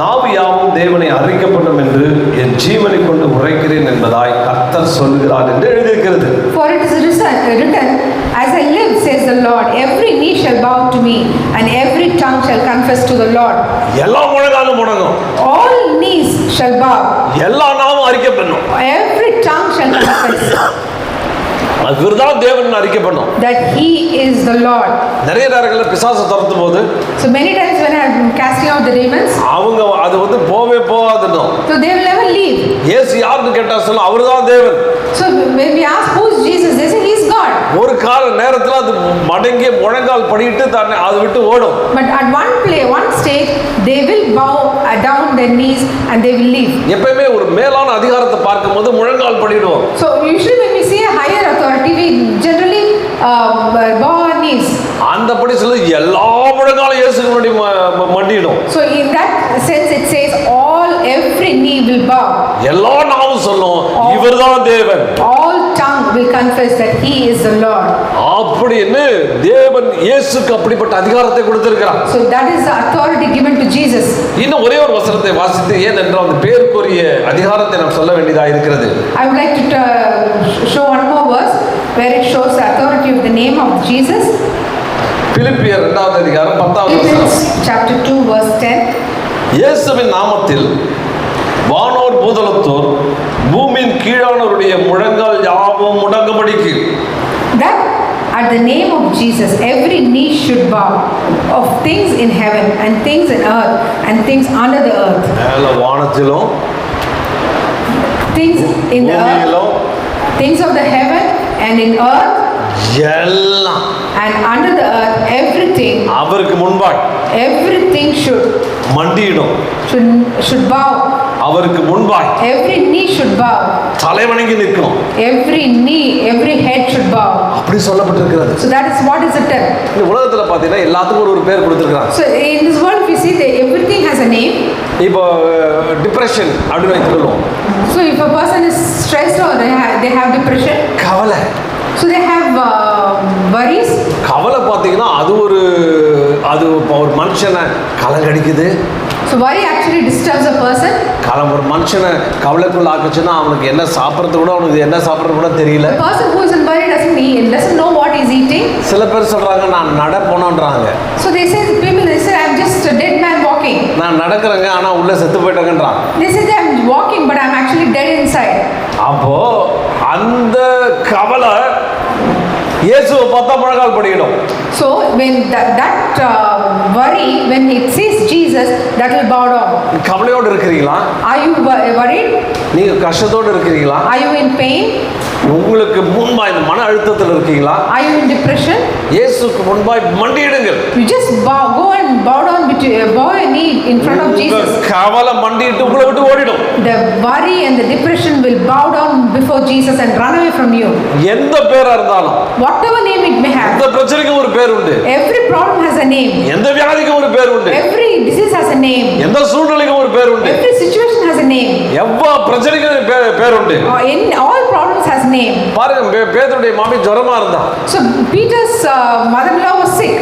நாவு யாவும் தேவனை அறிக்கப்படும் என்று என் ஜீவனை கொண்டு உரைக்கிறேன் என்பதாய் கர்த்தர் சொல்கிறார் என்று எழுதியிருக்கிறது. For it is written, as I live, says the Lord, every knee shall bow to me and every tongue shall confess to the Lord. எல்லா முழங்காலும் முடங்கும். All knees shall bow. எல்லா நாவும் அறிக்கப்படும். Every tongue shall confess. அதுதான் தேவன் அறிக்கப்படும். That he is the Lord. நிறைய நேரங்களில் பிசாசு துரத்தும் போது, So many times when I am casting out the demons, அவங்க அது போகாதுன்னு. So they will never leave. இயேசு யாருன்னு கேட்டா சொல்ல அவர்தான் தேவன். So when we ask who is Jesus, they say he is God. ஒரு கால நேரத்தில் அது மடங்கி முழங்கால் படிட்டு தன்னை அது விட்டு ஓடும். But at one stage they will bow down their knees and they will leave. எப்பவுமே ஒரு மேலான அதிகாரத்தை பார்க்கும்போது முழங்கால் படிடுவோம். So usually when we see a higher authority, we generally bow our knees. அந்தபடி சொல்ல எல்லா முழங்காலும் இயேசுக்கு முன்னாடி மண்டிடும். So in that sense it says every knee will bow. எல்லா நாவும் சொல்லும் இவர்தான் தேவன். All tongue will confess that he is the Lord. அப்படின்னு தேவன் இயேசுக்கு அப்படிப்பட்ட அதிகாரத்தை கொடுத்திருக்கிறார். So that is the authority given to Jesus. இன்னும் ஒரே ஒரு வசனத்தை வாசித்து ஏனென்றால் அந்த பேருக்குரிய அதிகாரத்தை நாம் சொல்ல வேண்டியதாக இருக்கிறது. I would like to show one more verse where it shows the authority of the name of Jesus. பிலிப்பியர் 2வது அதிகாரம் 10வது வசனம். Chapter 2 verse 10. இயேசுவின் நாமத்தில் வானோர் பூதலத்தோர் பூமியின் கீழானோருடைய முழங்கால் யாவும் முடங்கும்படிக்கு. That at the name of Jesus every knee should bow, of things in heaven and things in earth and things under the earth. மேல வானத்திலும் Things in the earth, பூமியிலும் things of the heaven and in earth எல்லாம் and under the earth, everything, அவருக்கு முன்பாய் everything மண்டியிடும். should bow. அவருக்கு முன்பாய் Every knee should bow. தலைவணங்கி நிற்கும். Every knee, every head should bow. அப்படி சொல்லப்பட்டிருக்கிறது. So that is what is written. இந்த உலகத்துல பாத்தீங்கன்னா எல்லாத்துக்கும் ஒரு பேர் கொடுத்திருக்காங்க. So in this world we see that everything has a name. இப்போ டிப்ரெஷன் அப்படின்னு வைத்துக்கொள்வோம். So if a person is stressed or they have depression, கவலை. so they have worries. கவலை பார்த்தீங்கன்னா அது ஒரு மனுஷனை கலங்கடிக்குது. So worry actually disturbs a person. ஒரு மனுஷனை கவலைக்குள்ள ஆக்குச்சுன்னா அவனுக்கு என்ன சாப்பிட்றது கூட அவனுக்கு என்ன சாப்பிட்றது கூட தெரியல. The person who is in worry doesn't know what he is eating. சில பேர் சொல்றாங்க நான் நட போனோன்றாங்க. So they say I'm just a dead man walking. நான் நடக்கிறேங்க ஆனா உள்ள செத்து போயிட்டேங்கன்றான். They say I'm walking but I'm actually dead inside. அப்போ அந்த கவலை இயேசுவை பார்த்தா முழங்கால் படியிடும். So when that worry, when it sees Jesus, that will bow down. கவலையோடு இருக்கிறீங்களா? Are you worried? நீங்க கஷ்டத்தோடு இருக்கிறீங்களா? Are you in pain? உங்களுக்கு முன்பாய் இந்த மன அழுத்தத்தில் இருக்கீங்களா? Are you in depression? இயேசுக்கு முன்பாய் மண்டியிடுங்கள். You just go and bow down, bow your knee in front of Jesus. கவலை மண்டியிட்டு உங்களை விட்டு ஓடிடும். The worry and the depression will bow down before Jesus and run away from you. எந்த பேரா இருந்தாலும், whatever name it may have, எந்த பிரச்சனைக்கும் ஒரு பேர் உண்டு. every problem has a name. எந்த வியாதிக்கும் ஒரு பேர் உண்டு. Every disease has a name. எந்த சூழ்நிலைக்கும் ஒரு பேர் உண்டு. Every situation has a name. எவ்வளவு பிரச்சனைக்கும் பேர் உண்டு. In all problems has name. பாருங்க பேதுருடைய மாமி ஜுரமா இருந்தா. So Peter's mother-in-law was sick.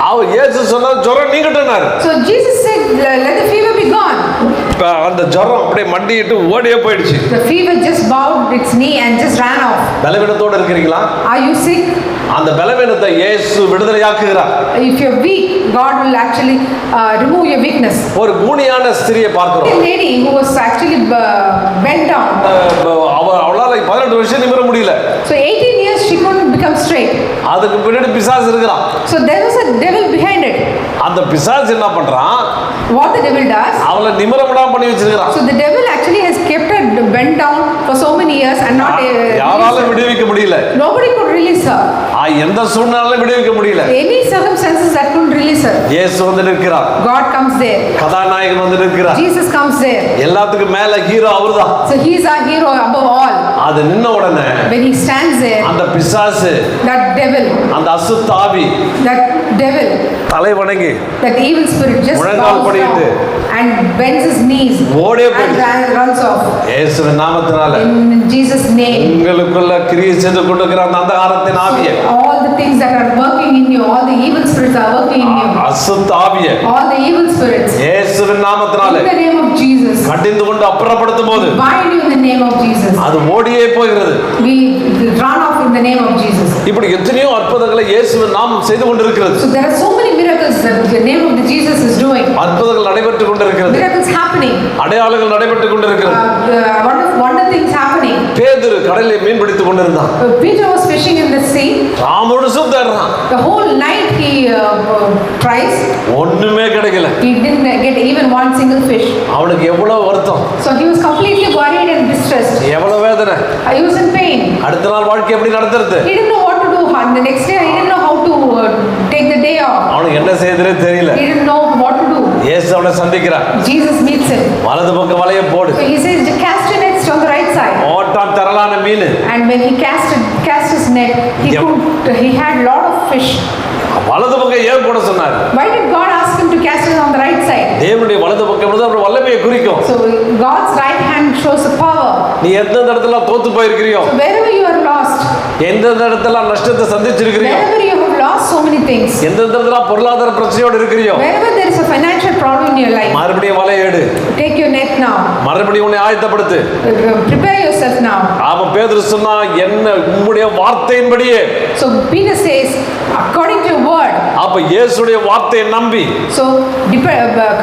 அவர் இயேசு சொன்னார் ஜுரம் நீங்கட்டனார். So Jesus said let the fever be gone. அந்த ஜுரம் அப்படியே மண்டிட்டு ஓடியே போயிடுச்சு. The fever just bowed its knee and just ran off. பலவீனத்தோட இருக்கீங்களா? Are you sick? அந்த பலவீனத்தை இயேசு விடுதலையாக்குகிறார். If you're weak, God will actually remove your weakness. ஒரு கூனியான ஸ்திரியை பார்க்கிறோம். A lady who was actually bent down. அவளால 18 வருஷம் நிமிர முடியல. So 18 years she couldn't become straight. அதுக்கு பின்னாடி பிசாசு இருக்கிறான். So there was a devil behind it. அந்த பிசாசு என்ன பண்றான்? What the devil does? அவளை நிமிர விடாம பண்ணி வச்சிருக்கான். So the devil actually has kept her bent down for so many years and not யாரால விடுவிக்க முடியல. Nobody could release her. எந்த சூழ்நிலையிலும் விடுவிக்க முடியல. Any circumstances that couldn't release her. இயேசு வந்து நிற்கிறார். God comes there. கதாநாயகன் வந்து நிற்கிறார். Jesus comes there. எல்லாத்துக்கும் மேல ஹீரோ அவர்தான். So he is our hero above all. அது நின்ன உடனே when he stands there, அந்த பிசாசு, that devil, அந்த அசுத்தாவி, that devil, தலை வணங்கி, that evil spirit just முழங்கால் படியிட்டு and bends his knees and runs off. இயேசுவின் நாமத்தினால, in Jesus name, உங்களுக்குள்ள கிரியை செய்து கொண்டிருக்கிற அந்த அந்தகாரத்தின் ஆவியை, all the things that are working in you, all the evil spirits are working in you, அசுத்தாவியை, all the evil spirits, இயேசுவின் நாமத்தினால in the name of Jesus, கடிந்து கொண்டு அப்புறப்படுத்தும் போது bind you in the name of Jesus, அது ஓடியே போகிறது. we run off in the name of Jesus. இப்படி எத்தனையோ அற்புதங்களை இயேசுவின் நாமம் செய்து கொண்டிருக்கிறது. So there are so many miracles that the name of the Jesus is doing. அற்புதங்கள் நடைபெற்றுக் கொண்டிருக்கிறது. Miracles happening. அடையாளங்கள் நடைபெற்றுக் கொண்டிருக்கிறது. Wonder things happening. பேதுரு கடலில் மீன் பிடித்துக் கொண்டிருந்தான். Peter was fishing in the sea. ராமோடு சுத்தறான். The whole night he tries. ஒண்ணுமே கிடைக்கல. He didn't get even one single fish. அவனுக்கு எவ்வளவு வருத்தம். So he was completely worried and distressed. எவ்வளவு வேதனை. He was in pain. அடுத்த நாள் வாழ்க்கை எப்படி நடத்துறது? He didn't know what to do. The next day he didn't know how to take the day off. அவனுக்கு என்ன செய்யறதுனே தெரியல. He didn't know what to do. இயேசு அவனை சந்திக்கிறார். Jesus meets him. வலது பக்கம் வலையை போடு. So he says, cast your nets on the right side. ஓட்டான் தரலான mean. And when he cast his net, he had lot of fish. வலது பக்கம் ஏன் போட சொன்னார்? Why did God ask him to cast it on the right side? தேவனுடைய வலது பக்கம் வந்து அவர் வல்லமையை குறிக்கும். So God's right hand shows the power. நீ எந்த இடத்துல தோத்து போயிருக்கிறியோ, So wherever you are lost, எந்தெந்த இடத்துல நஷ்டத்தை சந்திச்சிருக்கிறியோ, wherever you have lost so many things, எந்தெந்த இடத்துல பொருளாதார பிரச்சனையோடு இருக்கிறியோ, wherever there is a financial problem in your life, மறுபடியும் வலையேடு, take your net now. மறுபடியும் உன்னை ஆயத்தப்படுத்து. Prepare yourself now. அவன் பேதுரு சொன்னா, என்ன உம்முடைய வார்த்தையின்படியே. So Peter says, according to your word. அப்ப இயேசுடைய வார்த்தையை நம்பி, so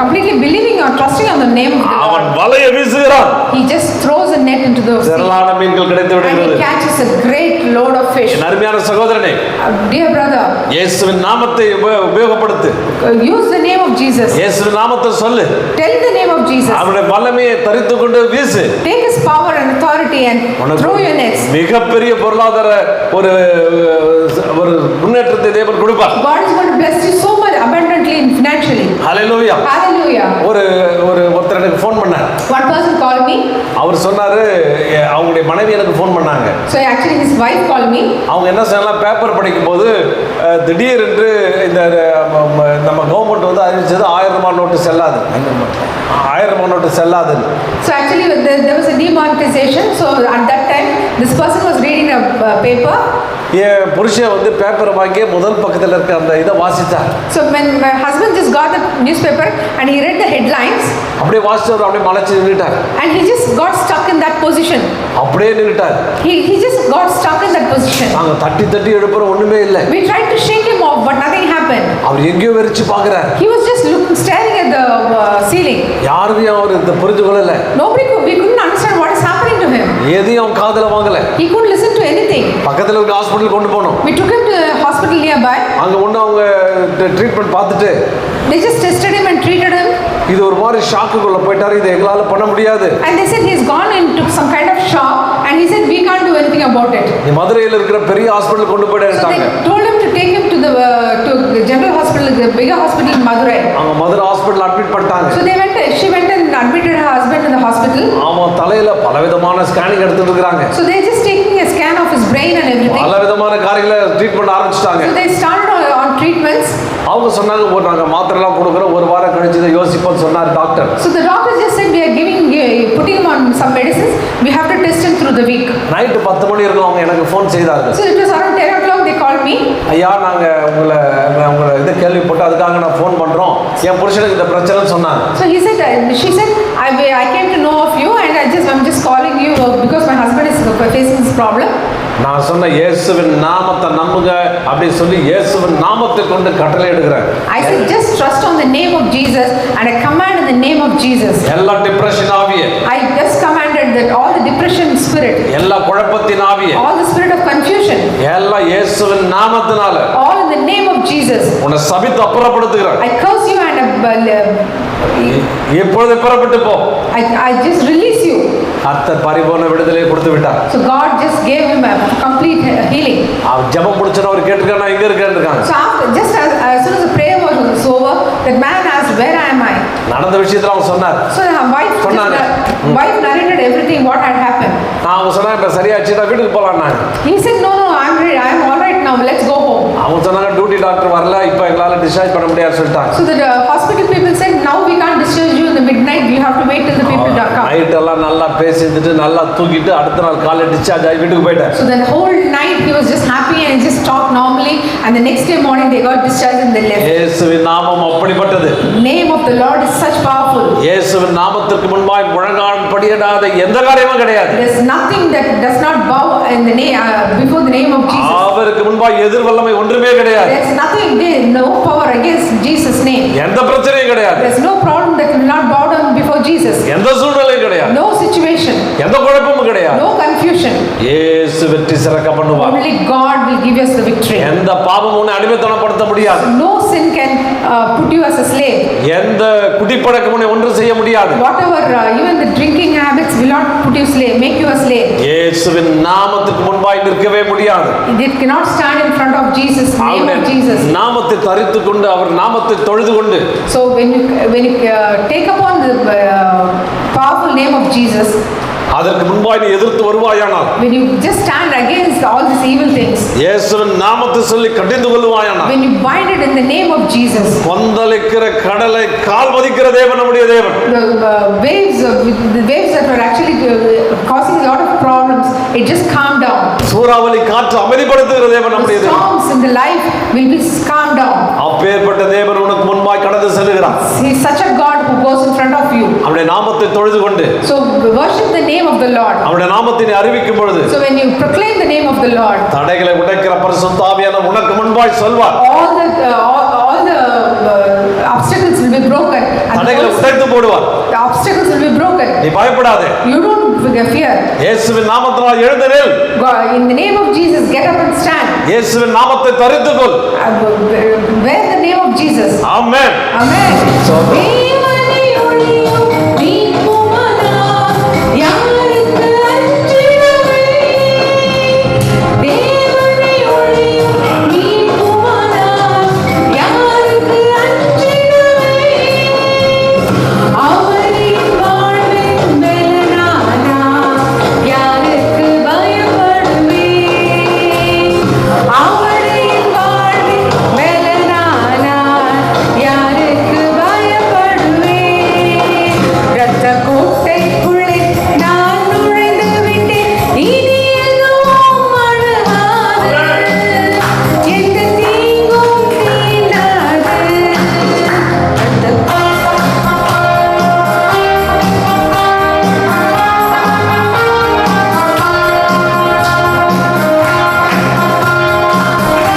completely believing or trusting on the name of the அவன் Lord, வலையை வீசுகிறான். he just throws a net into the sea திரளான மீன்கள் கிடைத்து and விடுகிறது. he catches a great load of fish. என் அருமையான சகோதரனே, Dear brother, இயேசுவின் நாமத்தை உபயோகப்படுத்து. use the name of Jesus. இயேசுவின் நாமத்தை சொல்லு. Tell the name of Jesus. அவருடைய வல்லமையை தரித்து கொண்டு வீசு. Take his power and authority and throw your nets. மிகப்பெரிய பொருளாதார ஒரு முன்னேற்றத்தை தேவன் கொடுப்பார். God is going to bless you so much abundantly and financially. Hallelujah. Hallelujah. ஒருத்தர் எனக்கு ஃபோன் பண்ணார். One person called me. அவர் சொன்னாரு, அவங்களுடைய மனைவி எனக்கு ஃபோன் பண்ணாங்க. So actually his wife called me. அவங்க என்ன சொன்னா, பேப்பர் படிக்கும்போது திடீரென்று இந்த நம்ம கவர்மெண்ட் வந்து அறிவிச்சது 1000 ரூபாய் நோட்டு செல்லாது, 1000 ரூபாய் நோட்டு செல்லாது. So actually there was a demonetization. So at that time this person was reading a paper. என் புருஷன் வந்து பேப்பரை வாங்கி முதல் பக்கத்தில் இருக்க அந்த இதை வாசித்தார். So when my husband just got the newspaper and he read the headlines, அப்படியே வாசிச்சவர் அப்படியே மலைச்சு நின்னுட்டார். and he just got stuck in that position. அப்படியே நின்னுட்டார். He just got stuck in that position. நாங்க தட்டி தட்டி எழுப்புற ஒண்ணுமே இல்ல. We tried to shake him off but nothing happened. அவர் எங்கேயோ வெறிச்சு பார்க்கறார். He was just staring at the ceiling. யாருமே அவர் இத புரிந்து கொள்ளல. We couldn't understand what is happening to him. எதையும் அவன் காதுல வாங்கல. He couldn't listen to anything. பக்கத்துல இருக்க ஹாஸ்பிடல் கொண்டு போனோம். We took him to the hospital nearby. அங்க ஒண்ணு அவங்க ட்ரீட்மென்ட் பார்த்துட்டு they just tested him and treated him. இது ஒரு மாதிரி ஷாக்குக்குள்ள போயிட்டாரு, இது எங்களால பண்ண முடியாது. And they said he's gone into some kind of shock and he said we can't do anything about it. மதுரையில இருக்கிற பெரிய ஹாஸ்பிடல் கொண்டு போயிட்டாங்க. So they told him to take him to the general hospital, the bigger hospital in Madurai. அவங்க மதுரை ஹாஸ்பிடல் அட்மிட் பண்ணிட்டாங்க. So she went and admitted her husband in the hospital. ஆமா, தலையில பலவிதமான ஸ்கேனிங் எடுத்துட்டு இருக்காங்க. So they just taking a scan of his brain and everything. பலவிதமான காரியங்களை ட்ரீட்மென்ட் ஆரம்பிச்சிட்டாங்க. So they started on treatments. அவங்க சொன்னாங்க, நாங்க மாத்திரை எல்லாம் கொடுக்குறோம், ஒரு வாரம் கழிச்சு இதை யோசிப்போம் சொன்னார் doctor. So the doctor just said we are putting him on some medicines, we have to test him through the week. Night 10 மணி இருக்கும், அவங்க எனக்கு ஃபோன் செய்தாங்க. So it was around 10 o'clock they called me. ஐயா, நாங்க உங்களை இதை கேள்விப்பட்டு அதுக்காக நான் ஃபோன் பண்றோம், என் புருஷனுக்கு இந்த பிரச்சனை சொன்னாங்க. So she said I came to know of you and I'm just calling you because my husband is facing this problem. நான் சொன்ன இயேசுவின் நாமத்தை நம்புங்க அப்படி சொல்லி இயேசுவின் நாமத்தை கொண்டு கட்டளை எடுக்கிறேன். I said just trust on the name of Jesus and I command in the name of Jesus. எல்லா டிப்ரஷன் ஆவியே, I just commanded that all the depression spirit, எல்லா குழப்பத்தின் ஆவியே, all the spirit of confusion, எல்லா இயேசுவின் நாமத்தினால all in the name of Jesus. உன்னை சபித்து அப்புறப்படுத்துகிறேன். I curse you and இப்பொழுது புறப்பட்டு போ. I just release you. கர்த்தர் பரிபூர்ண விடுதலையை கொடுத்து விட்டார். So God just gave him a complete healing. அவர் ஜெபம் முடிச்சன அவர் கேட்டுக்கானா எங்க இருக்கேன்னு இருக்காங்க. So after just as soon as the prayer was over, that man asked where am I? நடந்த விஷயத்துல அவன் சொன்னார். So the wife narrated everything what had happened. நான் அவன் சொன்னா இப்ப சரியாச்சுடா வீட்டுக்கு போலாம்னாங்க. He said no I'm ready, I'm all right now, let's go home. அவன் சொன்னாங்க டியூட்டி டாக்டர் வரல, இப்ப எங்களால டிஸ்சார்ஜ் பண்ண முடியாது சொல்லிட்டாங்க. So the hospital people said now we can't discharge you in the midnight, you have to wait till the people come. Night எல்லாம் நல்லா பேசிட்டு நல்லா தூங்கிட்டு அடுத்த நாள் காலையில டிஸ்சார்ஜ் ஆகி வீட்டுக்கு போயிட்டார். So the whole night he was just happy and he just talked normally and the next day morning they got discharged and they left. இயேசுவின் நாமம் அப்படிப்பட்டது. Name of the Lord is such powerful. இயேசுவின் நாமத்திற்கு முன்பாய் முழங்கால் படியிடாத எந்த காரியமும் கிடையாது. There is nothing that does not bow in the name before the name of Jesus. அவருக்கு முன்பாய் எதிர் வல்லமை ஒன்றுமே கிடையாது. There is nothing, no power against Jesus name. எந்த பிரச்சனையும் கிடையாது. There is no problem that will not bow down before Jesus. எந்த சூழ்நிலையும் கிடையாது. No situation. எந்த குழப்பமும் கிடையாது. No confusion. இயேசு வெற்றி சிறக்க பண்ணுவார். Only God will give us the victory. எந்த பாவமும் உன்னை அடிமைத்தனப்படுத்த முடியாது. No sin can put you as a slave. எந்த குடிப்பழக்கம் உன்னை ஒன்றும் செய்ய முடியாது. Whatever even the drinking habits will not put you slave, make you a slave. இயேசுவின் நாமத்துக்கு முன்பாய் நிற்கவே முடியாது. It cannot stand in front of Jesus, name of Jesus. நாமத்தை தரித்துக் கொண்டு அவர் நாமத்தை தொழுது கொண்டு. So when you take upon the powerful name of Jesus, அதற்கு முன்பாய் நீ எதிர்த்து வருவாயானால், when you just stand against all these evil things, இயேசுவின் நாமத்தை சொல்லி கடிந்து கொள்வாயானால், when you bind it in the name of Jesus, கொந்தளிக்கிற கடலை கால் மதிக்கிற தேவன் நம்முடைய தேவன். the waves that were actually causing a lot of problem storms, it just calmed down. சூறாவளி காற்று அமைதிப்படுத்துகிற தேவன் நம்முடைய The தேவன். storms in the life will be calmed down. அப்பேற்பட்ட தேவன் உனக்கு முன்பாய் கடந்து செல்கிறார். He is such a God who goes in front of you. அவருடைய நாமத்தை தொழுது கொண்டு So worship the name of the Lord. அவருடைய நாமத்தை நீ அறிவிக்கும் பொழுது So when you proclaim the name of the Lord, தடைகளை உடைக்கிற பரிசுத்த ஆவியானவர் உனக்கு முன்பாய் சொல்வார். all the obstacles will be broken. And தடைகளை உடைத்து போடுவார். the obstacles will be broken. நீ பயப்படாதே. You don't fear. இயேசுவின் நாமத்தினால் எழுந்து நில். God, in the name of Jesus, get up and stand. இயேசுவின் நாமத்தை தரித்துக்கொள். Wear the name of Jesus. Amen. Amen. So- Be